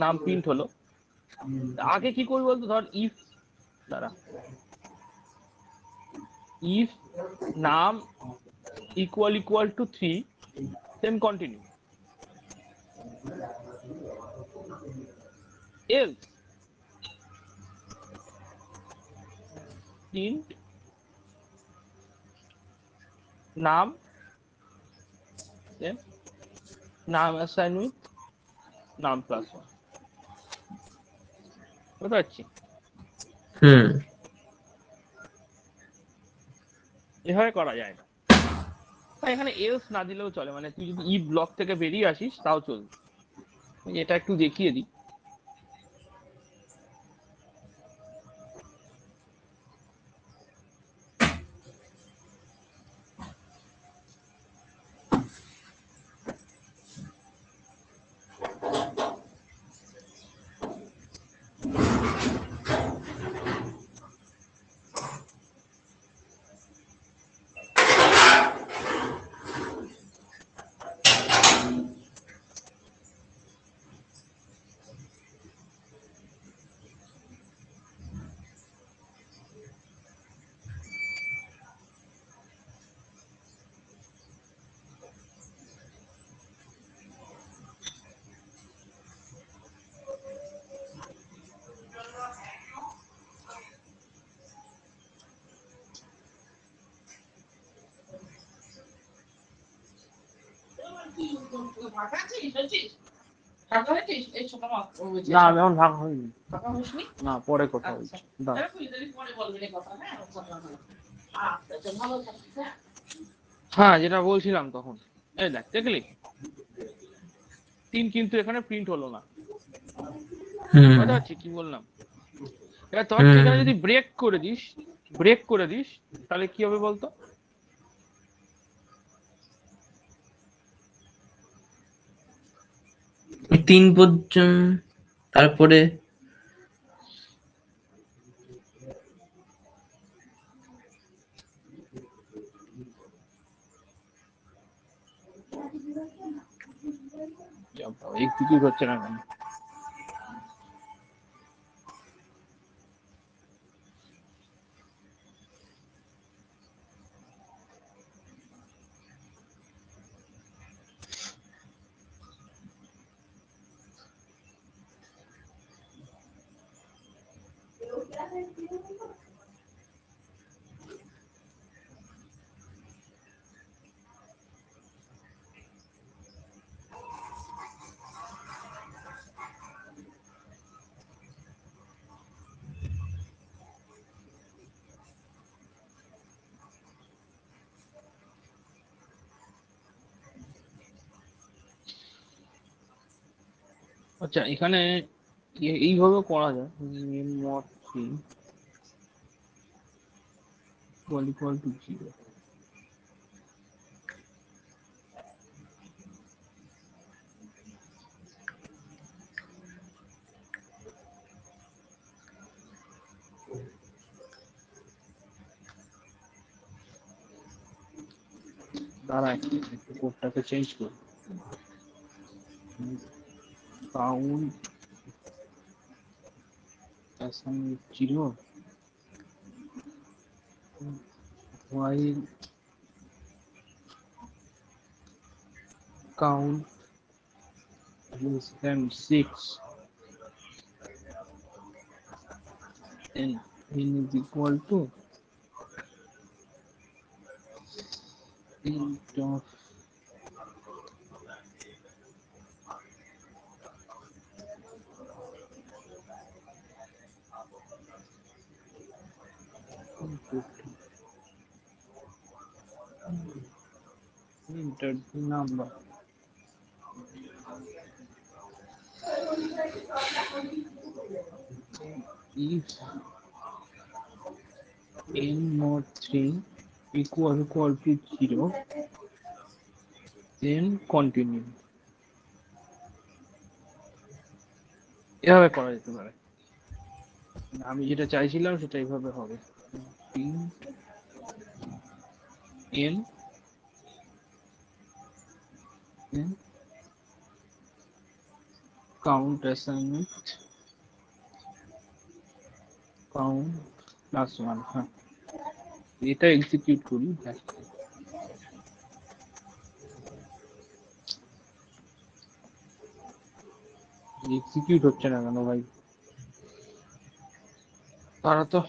S1: নাম প্রিন্ট হলো। আগে কি করবি বলতো? ধর ইফ, দাঁড়া, ইফ নাম = 3, then continue, else print নাম দেন নাম অ্যাসাইন উইথ নাম প্লাস ওয়ান, বুঝতে পারছি? এভাবে করা যায় না, এখানে এলস না দিলেও চলে, মানে তুই যদি ই ব্লক থেকে বেরিয়ে আসিস তাও চলবে। এটা একটু দেখিয়ে দিই। না আমি এখন ভাগ হয়নি, না পরে কথা বলছি। হ্যাঁ যেটা বলছিলাম তখন, এই দেখ দেখলি 3 কিন্তু এখানে প্রিন্ট হলো না, বুঝতে পারছি কি বললাম? এবার তোর সেখানে যদি ব্রেক করে দিস, ব্রেক করে দিস তাহলে কি হবে বলতো?
S2: তিন পর্যন্ত, তারপরে
S1: এক্সিকিউট হচ্ছে না কেন? আচ্ছা এখানে এইভাবে করা যায়, মেন মড 3 ইকুয়াল টু 0। দাঁড়া একটু কোডটাকে চেঞ্জ করি। Count assign with 0 while count less than 6 and n is equal to int of enter the number. If n mod 3 equal to 0, then continue. এভাবে করা যেতে পারে, আমি যেটা চাইছিলাম সেটা এইভাবে হবে। n n count assignment count plus 1। হ্যাঁ এটা এক্সিকিউট করি, দেখ এক্সিকিউট হচ্ছে না কেন ভাই? তারা তো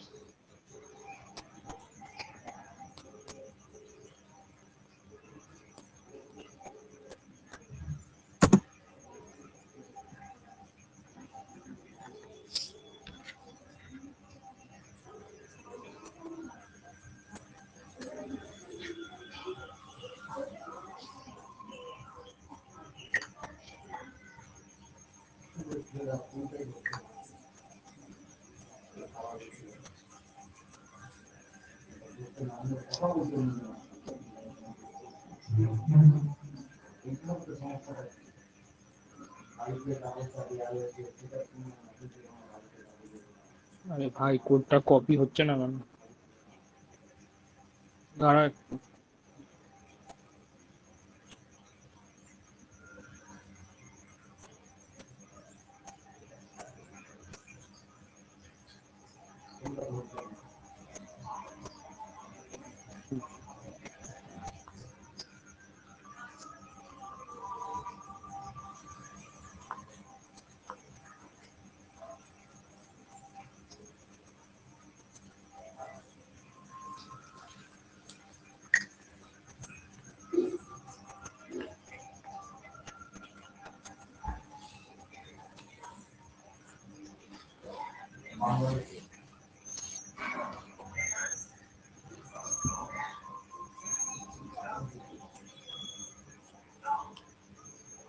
S1: আরে ভাই কোডটা কপি হচ্ছে না কেন? দাঁড়া একটু।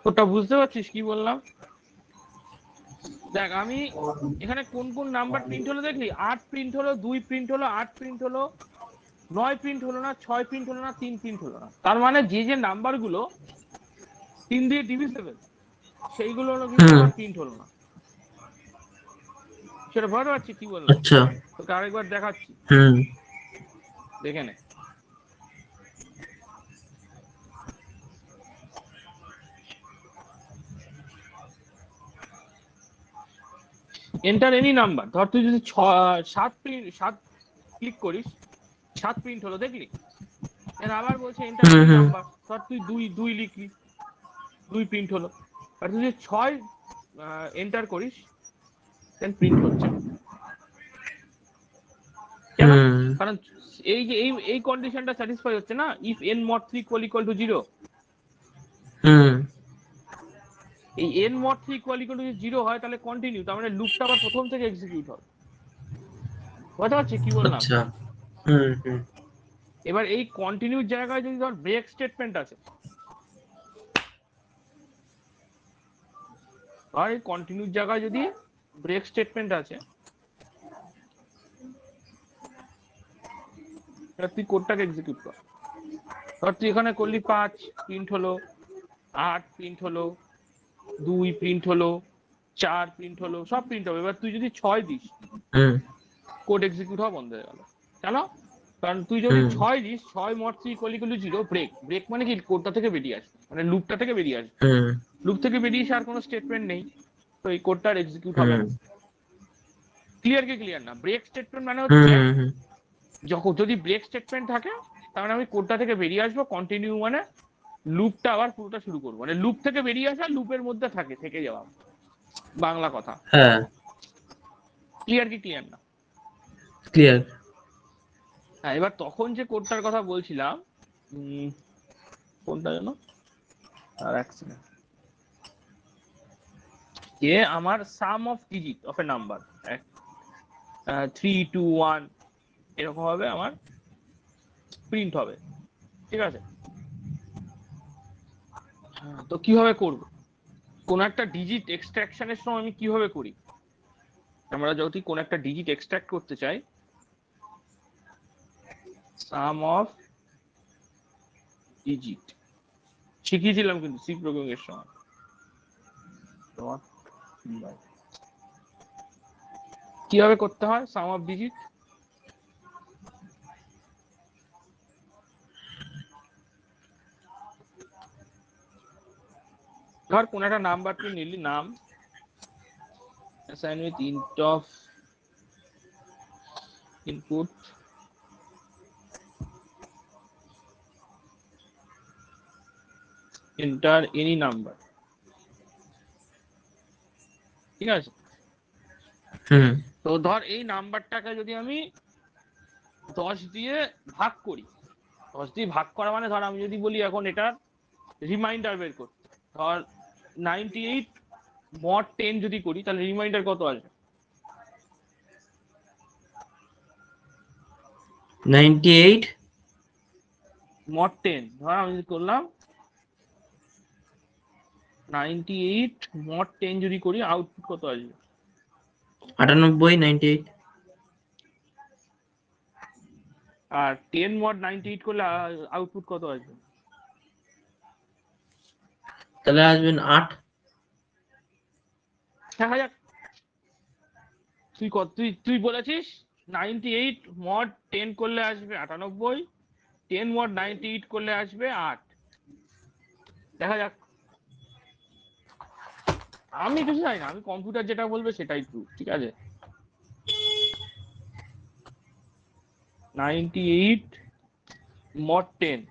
S1: ওটা বুঝতে পারছিস কি বললাম? দেখ আমি এখানে কোন কোন নাম্বার প্রিন্ট হলো দেখলি? 8 প্রিন্ট হলো, 2 প্রিন্ট হলো, 8 প্রিন্ট হলো, 9 প্রিন্ট হলো না, 6 প্রিন্ট হলো না, 3 প্রিন্ট হলো না। তার মানে যে যে নাম্বার গুলো 3 দিয়ে ডিভিজিবল সেইগুলো হলো কিন্তু আমার প্রিন্ট হলো না। সেটা বুঝতে পারছি কি বললাম?
S2: আচ্ছা।
S1: তোকে আরেকবার দেখাচ্ছি, দেখে নে। Enter any number. ধর তুই যদি 7 ক্লিক করিস, 7 প্রিন্ট হলো দেখলি। এর আবার বলছে এন্টার এনি নাম্বার। ধর তুই 2 লিখলি, 2 প্রিন্ট হলো। আর তুই যদি 6 এন্টার করিস, দেন প্রিন্ট হচ্ছে না। কেন? কারণ এই যে এই কন্ডিশনটা স্যাটিসফাই হচ্ছে না। If n mod 3 equal to 0, এই n mod 3 ইকুয়াল টু 0 হয় তাহলে কন্টিনিউ, তার মানে লুপটা আবার প্রথম থেকে এক্সিকিউট হবে। বুঝতে পারছিস কি বললাম?
S2: আচ্ছা।
S1: এবার এই কন্টিনিউর জায়গায় যদি ধর ব্রেক স্টেটমেন্ট আছে, আর এই কন্টিনিউর জায়গায় যদি ব্রেক স্টেটমেন্ট আছে, তুই কোডটাকে এক্সিকিউট কর। ধর তুই এখানে করলি 5 প্রিন্ট হলো, 8 প্রিন্ট হলো, 2 প্রিন্ট হলো, 4 প্রিন্ট হলো, সব প্রিন্ট হবে। এবার তুই যদি 6 দিস, কোড এক্সিকিউট হওয়া বন্ধ হয়ে গেল। কেন? কারণ তুই যদি 6 দিস, 6 mod 3 equal to 0, break. Break মানে কি? কোডটা থেকে বেরিয়ে আসবে, মানে লুপটা থেকে বেরিয়ে আসবে। লুপ থেকে বেরিয়ে এসে আর কোনো স্টেটমেন্ট নেই, তো এই কোডটা এক্সিকিউট হবে না। ক্লিয়ার কি ক্লিয়ার না? ব্রেক স্টেটমেন্ট মানে হচ্ছে যখন যদি ব্রেক স্টেটমেন্ট থাকে তার মানে আমি কোডটা থেকে বেরিয়ে আসবো, কন্টিনিউ মানে লুপটা আবার পুরোটা শুরু করবো, মানে লুপ থেকে বেরিয়ে আসা, লুপের মধ্যে থেকে যাওয়া, বাংলা কথা।
S2: হ্যাঁ,
S1: ক্লিয়ার কি ক্লিয়ার না?
S2: ক্লিয়ার।
S1: হ্যাঁ, এবার তখন যে কোডটার কথা বলছিলাম, কোনটা যেন, আর এক সেকেন্ড, যে আমার sum of digit of a number 3, 2, 1 এরকম ভাবে আমার প্রিন্ট হবে। ঠিক আছে? তো কিভাবে করব? কোন একটা ডিজিট এক্সট্রাকশনের সময় আমি কিভাবে করি? আমরা যদি কোন একটা ডিজিট এক্সট্রাক্ট করতে চাই, সাম অফ ডিজিট শিখিয়েছিলাম কিন্তু সি প্রোগ্রামিং এর সময়। কিভাবে করতে হয় সাম অফ ডিজিট? ধর কোন একটা নাম্বার তুই নিলি, নাম assign with int of input, enter any number। ঠিক আছে? তো ধর এই নাম্বারটাকে যদি আমি 10 দিয়ে ভাগ করি, 10 দিয়ে ভাগ করা মানে ধর আমি যদি বলি এখন এটা রিমাইন্ডার বের করতে, ধর 98 mod 10 যদি করি তাহলে রিমাইন্ডার কত আসবে?
S2: 98
S1: mod 10, ধর আমি যদি করলাম 98 mod 10 যদি করি, আউটপুট কত আসবে?
S2: 98 98
S1: আর 10 mod 98 করলে আউটপুট কত আসবে?
S2: তাহলে আসবেন 8।
S1: দেখা যাক। তুই কত তুই বলেছিস 98 mod 10 করলে আসবে 98, 10 mod 98 করলে আসবে 8। দেখা যাক। আমি কিছু জানি না, আমি কম্পিউটার যেটা বলবে সেটাই ট্রু, ঠিক আছে? 98 mod 10,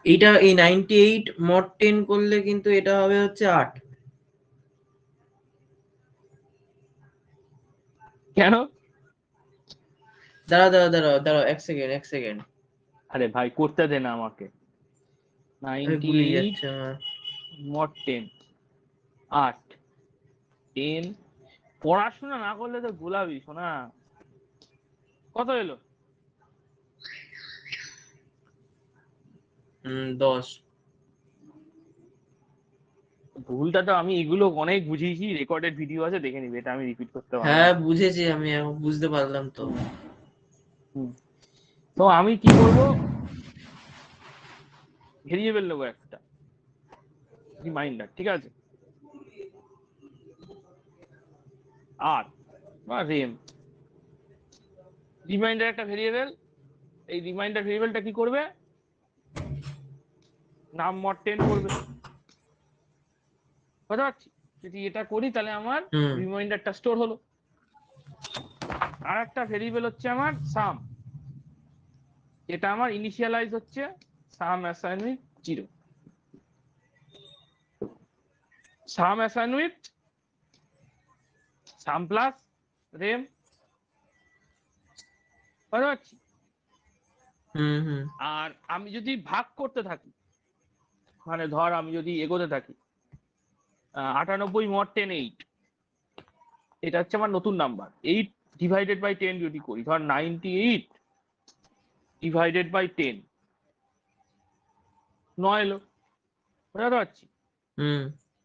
S2: এটা এই 98 mod 10 করলে কিন্তু এটা হবে হচ্ছে 8।
S1: কেন?
S2: দাঁড়াও এক সেকেন্ড।
S1: আরে ভাই করতে দে না আমাকে।
S2: আমি ভুলে
S1: 98
S2: যাচ্ছি আমার।
S1: mod 10, 8, 10। পড়াশোনা না করলে তো গোলাবি শোনা। কত এলো?
S2: 10।
S1: ভুলটা তো আমি এগুলো অনেক বুঝিয়েছি, রেকর্ডেড ভিডিও আছে, দেখে নিবি, এটা আমি রিপিট করতে পারবো
S2: হ্যাঁ
S1: না।
S2: বুঝেছি, আমি এখন বুঝতে পারলাম তো।
S1: হুম। তো আমি কি করব, ভেরিয়েবল নেবো একটা রিমাইন্ডার, ঠিক আছে? আর বা রেম, রিমাইন্ডার একটা ভেরিয়েবল। এই রিমাইন্ডার ভেরিয়েবলটা কি করবে? নাম mod 10 করবে। বুঝতে পারছি? যদি এটা করি তাহলে আমার
S2: হুম
S1: রিমাইন্ডারটা স্টোর হলো। আর একটা ভেরিয়েবল হচ্ছে আমার সাম, এটা আমার ইনিশিয়ালাইজ হচ্ছে sum assign with 0, sum assign with sum plus rem. বুঝতে পারছি?
S2: হুম
S1: আর আমি যদি ভাগ করতে থাকি, মানে ধর আমি যদি এগোতে থাকি, 98 mod 10 8, এটা হচ্ছে আমার নতুন নাম্বার। 8 ডিভাইডেড বাই 10 যদি করি, ধর 98 ডিভাইডেড বাই 10, 9 এলো। বুঝতে পারছি?
S2: হুম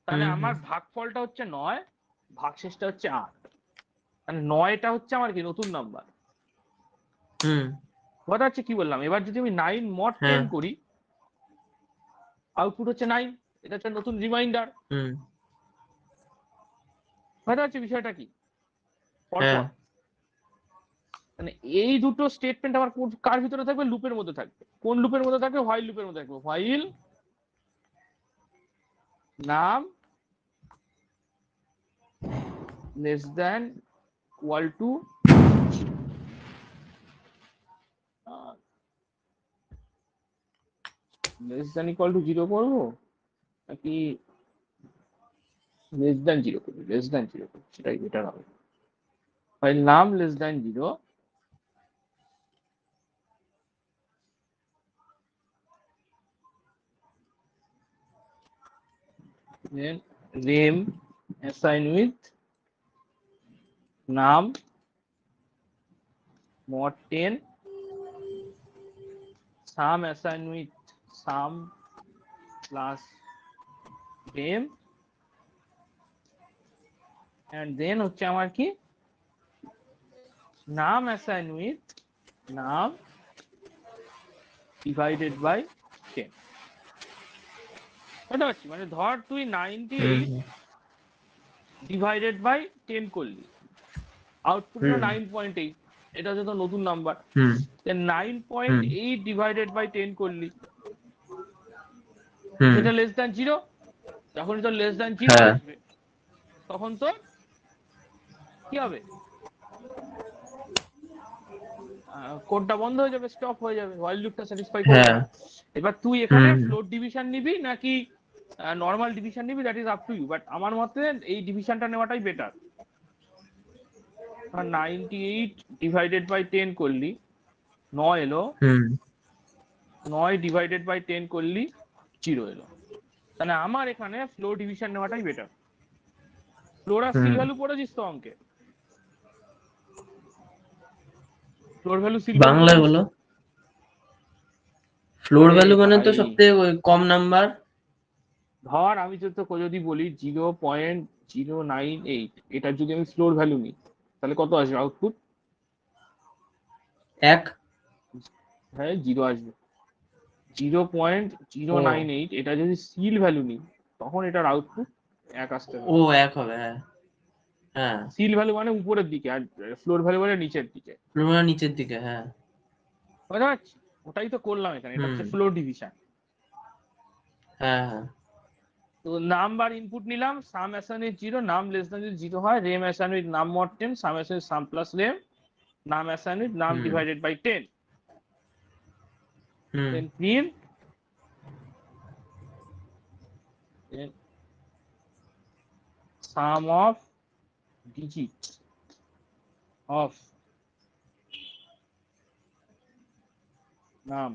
S1: তাহলে
S2: হুম
S1: আমার
S2: হুম
S1: ভাগফলটা হচ্ছে 9, ভাগশেষটা হচ্ছে 8। মানে 9টা হচ্ছে আমার কি নতুন নাম্বার।
S2: হুম
S1: বুঝতে পারছি কি বললাম? এবার যদি আমি 9 mod 10
S2: হ্যাঁ
S1: করি, আউটপুট হচ্ছে 9, এটা হচ্ছে নতুন রিমাইন্ডার।
S2: হুম
S1: বুঝতে পারছি বিষয়টা কি?
S2: হ্যাঁ
S1: পরপর মানে এই দুটো স্টেটমেন্ট আমার কার ভিতরে থাকবে? লুপের মধ্যে থাকবে। কোন লুপের মধ্যে থাকবে? হোয়াইল লুপের মধ্যে থাকবে। While num less than equal to 0, less than equal to 0 করবো নাকি লেস দ্যান 0 করবো? লেস দ্যান 0 করবো, সেটাই বেটার হবে। While num less than 0, then rem assign with নাম mod 10, sum assign with sum plus rem, and then হচ্ছে আমার কি নাম assign with নাম divided by 10। বুঝতে পারছি? মানে ধর তুই
S2: হুম
S1: 98 ডিভাইডেড বাই 10 করলি, আউটপুট হলো
S2: হুম
S1: 9.8, এটা হচ্ছে তো নতুন নাম্বার।
S2: হুম
S1: 9.8 ডিভাইডেড বাই 10 করলি,
S2: হুম
S1: সেটা লেস দ্যান 0। যখনই তোর লেস দ্যান 0
S2: হ্যাঁ
S1: আসবে তখন তোর কি হবে? কোডটা বন্ধ হয়ে যাবে, স্টপ হয়ে যাবে, হোয়াইল লুপটা স্যাটিসফাই করবে
S2: হ্যাঁ
S1: না। এবার তুই এখানে
S2: হুম
S1: ফ্লোট ডিভিশন নিবি নাকি নর্মাল ডিভিশন নিবি, that is up to you, but আমার মতে এই ডিভিশনটা নেওয়াটাই বেটার। 98 ডিভাইডেড বাই 10 করলি, 9 এলো,
S2: হুম
S1: 9 ডিভাইডেড বাই 10 করলি, 0 এলো। তাহলে আমার এখানে ফ্লো ডিভিশন নেওয়াটাই বেটার। ফ্লোর আর সিল
S2: হুম
S1: ভ্যালু পড়েছিস তো অঙ্কে? ফ্লোর ভ্যালু সিল ভ্যালু
S2: বাংলায়
S1: পড়েছিস
S2: বলো।
S1: তো?
S2: ফ্লোর
S1: আরে
S2: ভ্যালু মানে তো
S1: ভাই,
S2: সবথেকে কম নাম্বার।
S1: ধর আমি তো তোকে যদি বলি 098, এটা যদি আমি ফ্লোর ভ্যালু নিই তাহলে কত আসবে আউটপুট?
S2: 1।
S1: হ্যাঁ 0 আসবে। 0.098, এটা যদি সিল ভ্যালু নিই তখন এটার আউটপুট 1 আসতে হবে।
S2: ও 1 হবে, হ্যাঁ হ্যাঁ।
S1: সিল ভ্যালু মানে উপরের দিকে, আর ফ্লোর ভ্যালু মানে নিচের দিকে।
S2: পুরো নিচের দিকে, হ্যাঁ।
S1: বুঝতে পারছি? ওটাই তো করলাম এখানে, এটা হচ্ছে ফ্লোর ডিভিশন।
S2: হ্যাঁ হ্যাঁ।
S1: তো নাম্বার ইনপুট নিলাম, সাম অ্যাসাইন উইথ 0, নাম লেস দ্যান 0 হয়, rem assign with num mod 10, sum assign with sum plus rem, num assign with num divided by 10, then print then sum of digits of num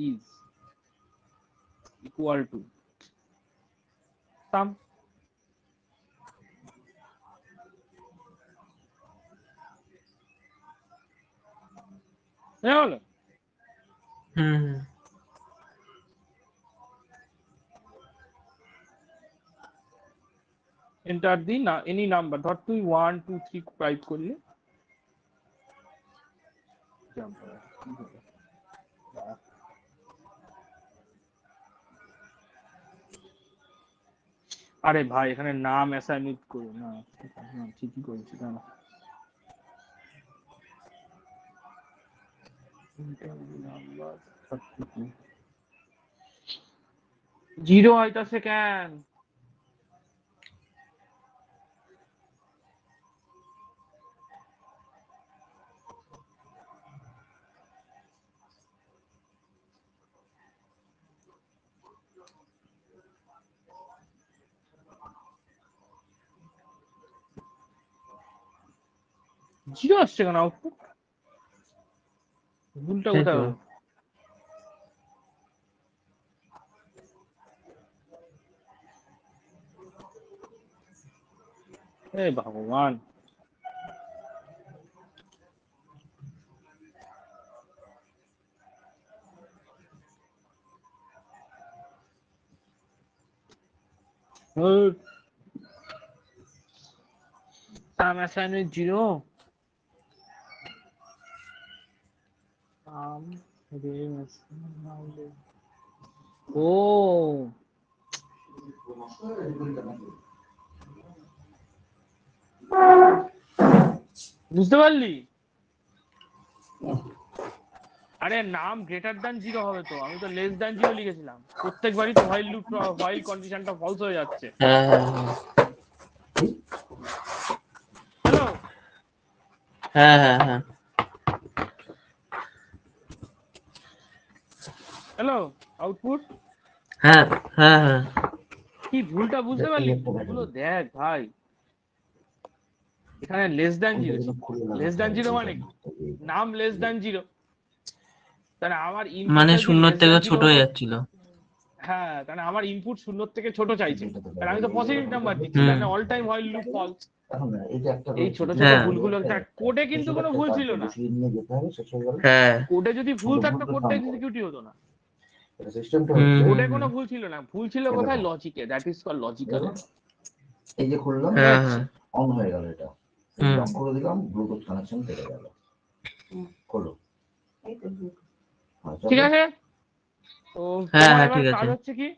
S1: is equal to sum. হলো? Enter the any number, ধর তুই 1 2 3 টাইপ করলি, আরে ভাই এখানে নাম অ্যাসাইন করে না, ঠিকই করেছি না, 0 হইতাছে কেন? জিরো আসছে কেন আউটপুট? ভুলটা কোথায় হলো? হে ভগবান, সাম অ্যাসাইন উইথ 0, ও বুঝতে পারলি? আরে নাম গ্রেটার দ্যান 0 হবে তো, আমি তো লেস দ্যান 0 লিখেছিলাম, প্রত্যেকবারই তো হোয়াইল লুপ, হোয়াইল কন্ডিশনটা ফলস হয়ে যাচ্ছে। হ্যালো
S2: হ্যাঁ হ্যাঁ হ্যাঁ
S1: হ্যালো, আউটপুট
S2: হ্যাঁ হ্যাঁ হ্যাঁ।
S1: কি ভুলটা বুঝতে পারলি? ভুলগুলো দেখ ভাই, এখানে লেস দ্যান 0 ছিল, লেস দ্যান 0 মানে কি? নাম লেস দ্যান 0, তাহলে আমার
S2: মানে
S1: ইনপুটটা যদি
S2: 0
S1: লেস
S2: থেকে
S1: দ্যান 0
S2: ছোট হয়ে
S1: হতো,
S2: যাচ্ছিল।
S1: হ্যাঁ তাহলে আমার ইনপুট 0 থেকে ছোট চাইছে, তাহলে আমি তো পজিটিভ নাম্বার দিচ্ছি, তাহলে all time while loop false. এই ছোট ছোট ভুলগুলো, কোডে কিন্তু কোনো ভুল ছিল না, কোডে যদি ভুল থাকতো কোডটা এক্সিকিউটই হতো না, কোডে কোনো ভুল ছিল না, ভুল ছিল কোথায়? লজিকে, that is call logical error.
S3: এই যে খুললাম, অন হয়ে গেল, এটা লক করে দিলাম, ব্লুটুথ কানেকশন কেটে গেল। খোলো,
S1: ঠিক আছে? তো তোমার এবার কাজ হচ্ছে কি,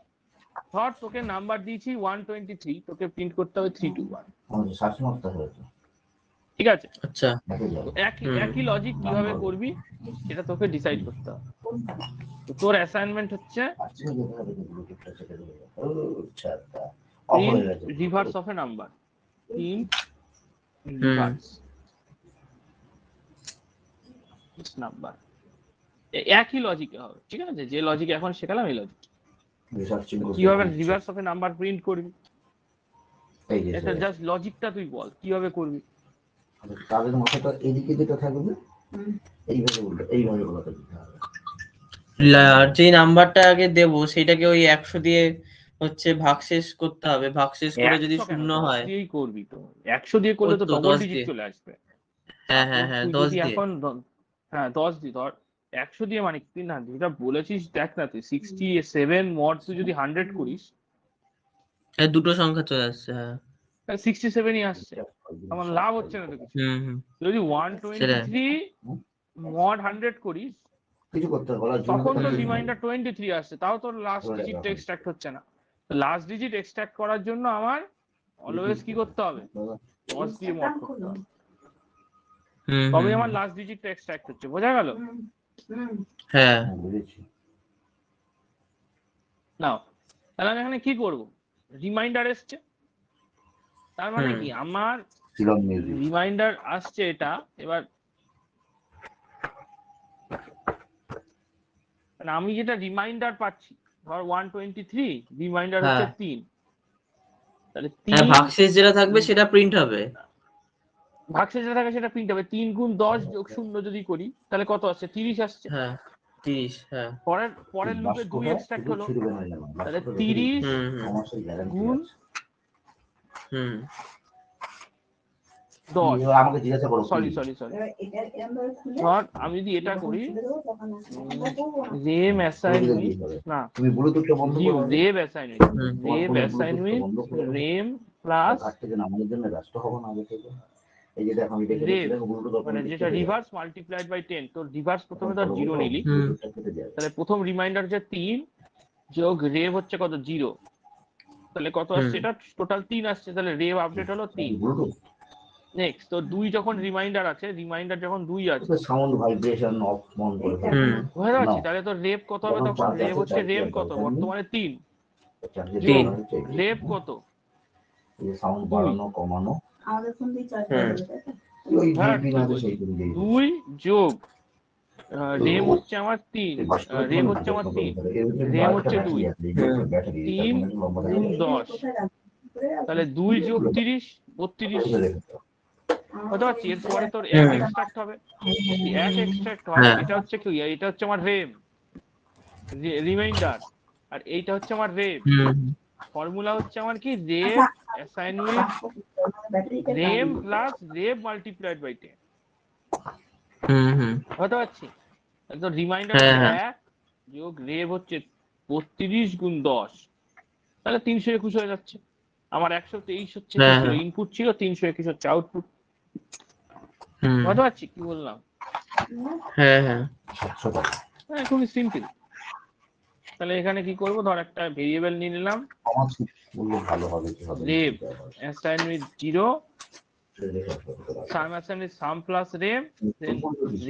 S1: ধর তোকে নাম্বার দিয়েছি 123, তোকে প্রিন্ট করতে হবে 321,
S3: আমাদের শাসনটা হয়েছে,
S1: ঠিক আছে?
S2: আচ্ছা,
S1: একই লজিক কিভাবে করবি সেটা তোকে ডিসাইড করতে হবে। তো তোর অ্যাসাইনমেন্ট হচ্ছে print reverse of a number, print reverse number, একই লজিকে হবে, ঠিক আছে? যে লজিক এখন শেখালাম এই লজিক। কিভাবে reverse of a number print করবি, এটা জাস্ট লজিকটা তুই বল কিভাবে করবি।
S3: তাদের মাথাটা এদিকে যেটা থাকবে এইভাবে উল্টো, এইভাবে বলাতে দিতে হবে।
S2: যে নাম্বারটা আগে দেব সেটাকে ওই 100 দিয়ে হচ্ছে ভাগশেষ করতে হবে, ভাগশেষ করে যদি 0 হয়
S1: দিয়েই করবি, তো 100 দিয়ে করলে তো ডবল ডিজিট চলে আসবে।
S2: হ্যাঁ হ্যাঁ হ্যাঁ, 10 দিয়ে।
S1: এখন হ্যাঁ 10 দিয়ে ধর, 100 দিয়ে মানে তুই না যেটা বলেছিস, দেখ না তুই 67 মড তুই যদি 100 করিস
S2: হ্যাঁ, দুটো সংখ্যা চলে আসছে। হ্যাঁ
S1: 67ই আসছে, আমার লাভ হচ্ছে না তো কিছু। যদি
S2: সেটাই।
S1: 123 mod 100 করিস
S3: কিছু করতে হবে বলা,
S1: তখন তো রিমাইন্ডার 23 আসছে, তাও তোর লাস্ট ডিজিটটা এক্সট্রাক্ট হচ্ছে না। লাস্ট ডিজিট এক্সট্রাক্ট করার জন্য আমার অলওয়েজ কি করতে হবে, 10 দিয়ে মড করতে হবে, তবে আমার লাস্ট ডিজিটটা এক্সট্রাক্ট হচ্ছে। বোঝা গেল?
S2: হ্যাঁ
S3: বুঝেছি।
S1: নাও তাহলে আমি এখানে কি করব, রিমাইন্ডার এসছে, তার মানে কি আমার রিমাইন্ডার আসছে এটা। এবার মানে আমি যেটা রিমাইন্ডার পাচ্ছি, ধর 123, রিমাইন্ডার হচ্ছে 3, তাহলে 3
S2: ভাগশেষ যেটা থাকবে সেটা প্রিন্ট হবে।
S1: ভাগশেষ যেটা থাকে সেটা প্রিন্ট হবে। 3 গুণ 10 যোগ 0 যদি করি তাহলে কত আসছে, 30 আসছে।
S2: হ্যাঁ 30। হ্যাঁ
S1: পরের লুপে 2 এক্সট্রাক্ট হলো, তাহলে 30 গুণ 10।
S3: আমাকে জিজ্ঞাসা করো,
S1: সরি ধর আমি যদি এটা করি, রেম অ্যাসাইন উইথ, না
S3: তুমি ব্লুটুথটা বন্ধ করো,
S1: রেম অ্যাসাইন উইথ রেম প্লাস
S3: নামানোর জন্য ব্যস্ত হব না আগে থেকে। এই যে দেখো আমি দেখে দিচ্ছি, দেখো ব্লুটুথ
S1: মানে যেটা রিভার্স মাল্টিপ্লাইড বাই 10, তো রিভার্স প্রথমে ধর 0 নিলি, তাহলে প্রথম রিমাইন্ডার হচ্ছে 3 যোগ রেভ হচ্ছে কত 0, তাহলে কত আসছে, এটা টোটাল 3 আসছে, তাহলে রেভ আপডেট হলো 3। নেক্সট তো 2 যখন রিমাইন্ডার আছে, রিমাইন্ডার যখন 2 আছে,
S3: সাউন্ড ভাইব্রেশন অফ অন করে
S1: বুঝতে পারছি, তাহলে তো রেভ কত হবে তখন, রেভ হচ্ছে রেভ কত বর্তমানে 3
S2: তিন।
S1: রেভ কত,
S3: এই সাউন্ড বাড়ানো কমানো
S4: আমাদের ফোন দিয়ে চার্জ করে দেবে, তাই তো?
S3: ওই
S1: হ্যাঁ,
S3: দুই আছে সেই দিন দিয়ে
S1: 2 যোগ রেম হচ্ছে আমার 3, রেম হচ্ছে আমার 3, রেম হচ্ছে 2, 3 গুণ 10, তাহলে 2 যোগ 30 32। বুঝতে পারছি, এরপরে তোর 1 এক্সট্রাক্ট হবে, 1 এক্সট্রাক্ট হয়, এটা হচ্ছে কি, এটা হচ্ছে আমার রেম রিমাইন্ডার, আর এইটা হচ্ছে আমার রেম। ফর্মুলা হচ্ছে আমার কি, rem assign with rem plus rem multiplied by 10। বুঝতে পারছি, তো রিমাইন্ডার হচ্ছে 1 যোগ রেভ হচ্ছে 32 গুণ 10, তাহলে 321 হয়ে যাচ্ছে। আমার 123 হচ্ছে ইনপুট ছিল, 321 হচ্ছে আউটপুট। বুঝতে পারছি কি বললাম?
S2: হ্যাঁ
S1: খুবই সিম্পল। তাহলে এখানে কি করব, ধর একটা ভেরিয়েবল নিয়ে নিলাম,
S3: ভালো হবে কি হবে,
S1: rev assign with 0, sum assign with sum plus rev, then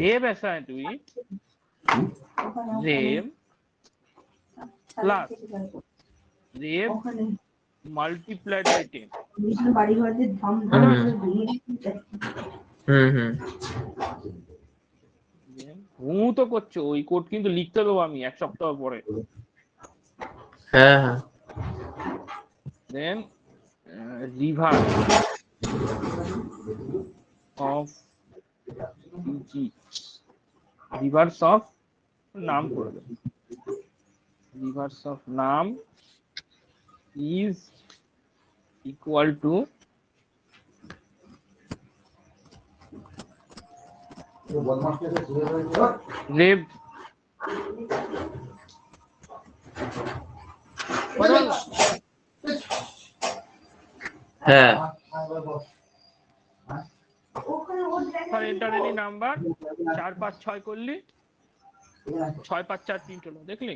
S1: rev assign with rev plus rev multiplied by 10।
S4: বাড়ি ঘর যে ধাম
S1: তো করছো, ওই কোড কিন্তু লিখতে দেবো আমি 1 সপ্তাহ পরে। দেন রিভার্স অফ রিভার্স অফ নাম করে দেবো, রিভার্স অফ নাম ইজ ইকুয়াল টু রেভ।
S2: হ্যাঁ
S1: এন্টার এনি নাম্বার 4 5 6 করলি, 6 5 4 প্রিন্ট হলো, দেখলি?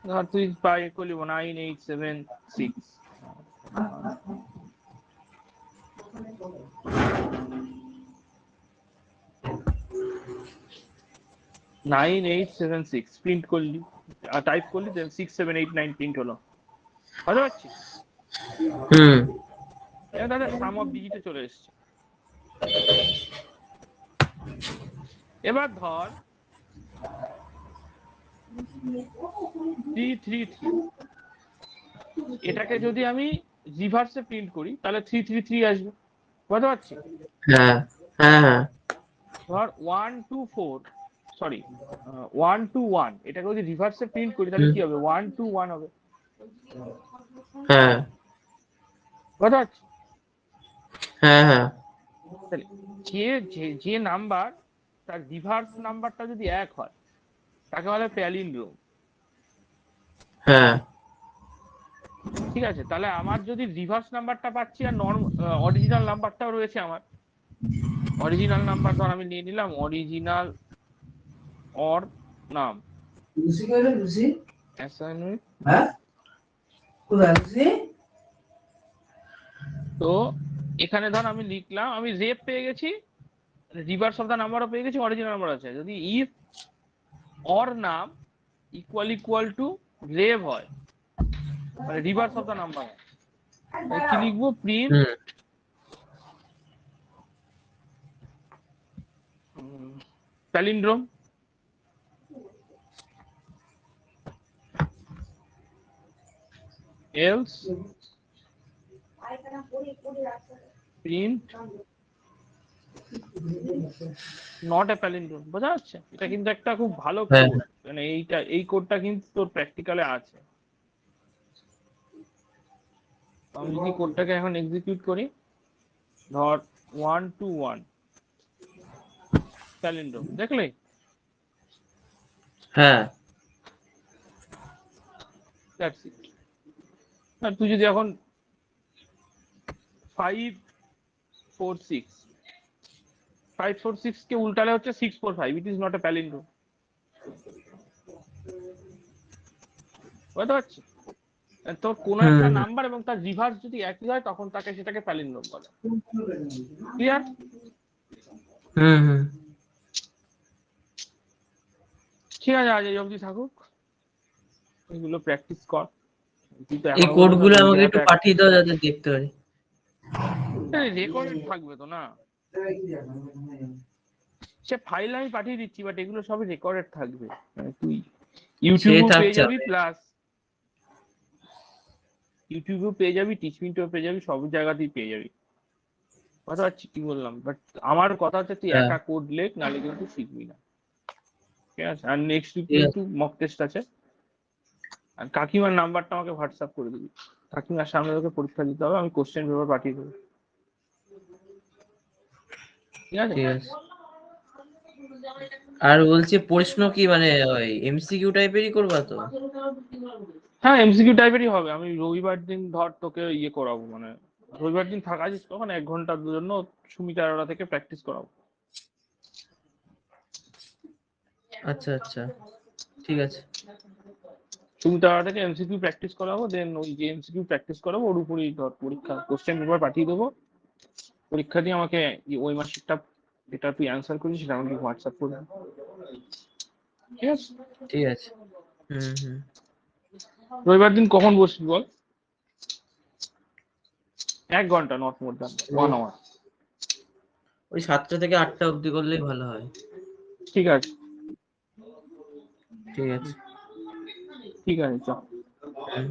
S1: ধর তুই পাই করলি 9876, 9876 প্রিন্ট করলি, টাইপ করলি, দেন 6789 প্রিন্ট হলো। বুঝতে পারছিস? এবার তাহলে সাম অফ ডিজিটে চলে এসছে। এবার ধর 333, এটাকে যদি আমি রিভার্সে প্রিন্ট করি তাহলে 333 আসবে। বুঝতে পারছিস? ধর 1 2 4, সরি 1 2 1, এটাকে যদি রিভার্সে প্রিন্ট করি তাহলে কি হবে, 1 2 1 হবে। বুঝতে পারছিস? তাহলে যে নাম্বার তার রিভার্স নাম্বারটা যদি 1 হয় তাকে বলে প্যালিন্ড্রোম। ঠিক আছে, তাহলে আমার যদি রিভার্স নাম্বারটা পাচ্ছি আর অরিজিনাল নাম্বারটাও রয়েছে আমার, অরিজিনাল নাম্বার ধর আমি নিয়ে নিলাম অরিজিনাল অর নাম
S5: লুসি কইলে লুসি
S1: অ্যাসাইনমেন্ট।
S5: হ্যাঁ কোথায় লুসি?
S1: তো এখানে ধর আমি লিখলাম আমি রেপ পেয়ে গেছি, রিভার্স অফ দা নাম্বারও পেয়ে গেছি, অরিজিনাল নাম্বার আছে। যদি ইফ অর নাম ইকুয়াল টু রেভ হয়, মানে রিভার্স অফ দা নাম্বার হয়, কি লিখবো? Print palindrome, else print not a palindrome. বোঝা যাচ্ছে? এটা কিন্তু একটা খুব ভালো
S2: হ্যাঁ।
S1: কোড, মানে এই কোডটা কিন্তু তোর প্র্যাকটিক্যালে আছে। আমি যদি কোডটাকে এখন এক্সিকিউট করি, ধর 1 to 1 প্যালিন্ড্রোম, দেখলে?
S2: হ্যাঁ
S1: দ্যাটস ইট। আর তুই যদি এখন 546 কে উল্টালে হচ্ছে 645, it is not a palindrome. বুঝতে পারছিস? তোর কোনো একটা নাম্বার এবং তার রিভার্স যদি একই হয় তখন তাকে সেটাকে প্যালিন্ড্রোম বলে। ক্লিয়ার?
S2: হুম
S1: ঠিক আছে, আজ এই অবধি থাকুক, এগুলো প্র্যাকটিস কর। তুই তো
S2: এই
S1: এখনো
S2: কোডগুলো আমাকে একটু পাঠিয়ে দাও যাতে দেখতে পারি।
S1: রেকর্ডেড থাকবে তো না? সে ফাইল আমি পাঠিয়ে দিচ্ছি, বাট এগুলো সবই রেকর্ডেড থাকবে। মানে তুই ইউটিউবেও পেয়ে
S2: থাকতে
S1: যাবি,
S2: হবে।
S1: প্লাস ইউটিউবেও পেয়ে যাবি, টিচমিন্টেও পেয়ে যাবি, সব জায়গাতেই পেয়ে যাবি। কথা হচ্ছে কি বললাম, বাট আমার কথা হচ্ছে তুই
S2: হ্যাঁ।
S1: একা কোড লেখ, নাহলে কিন্তু শিখবি না। ঠিক আছে? আর নেক্সট উইক
S2: ঠিক আছে।
S1: কিন্তু মক টেস্ট আছে, আর কাকিমার নাম্বারটা আমাকে হোয়াটসঅ্যাপ করে দিবি। কাকিমার সামনে তোকে পরীক্ষা দিতে হবে, আমি কোশ্চেন পেপার পাঠিয়ে দেবো। ঠিক আছে?
S2: ঠিক আছে। আর বলছি প্রশ্ন কি মানে ওই এমসিকিউ টাইপেরই করবা তো?
S1: হ্যাঁ, এমসিকিউ টাইপেরই হবে। আমি রবিবার দিন ধর তোকে ইয়ে করাবো, মানে রবিবার দিন থাকা যাচ্ছে তখন 1 ঘন্টার জন্য সুমিতা আরোরা থেকে প্র্যাকটিস করাবো।
S2: আচ্ছা আচ্ছা ঠিক আছে।
S1: সুমিতা আরোরা থেকে এমসিকিউ প্র্যাকটিস করাবো, দেন ওই যে এমসিকিউ প্র্যাকটিস করাবো ওর উপরেই ধর পরীক্ষা কোশ্চেন পেপার পাঠিয়ে দেবো। পরীক্ষা দিয়ে আমাকে ওই মাসিকটা যেটা তুই অ্যান্সার করিস সেটা আমাকে হোয়াটসঅ্যাপ করবি। ঠিক আছে?
S2: ঠিক আছে। হুম
S1: রবিবার দিন কখন বসবি বল? 1 ঘন্টা, নট মোর দ্যান 1 আওয়ার।
S2: ওই 7টা থেকে 8টা অবধি করলেই ভালো হয়।
S1: ঠিক আছে,
S2: ঠিক আছে।
S1: ঠিক আছে, চল।
S2: হুম।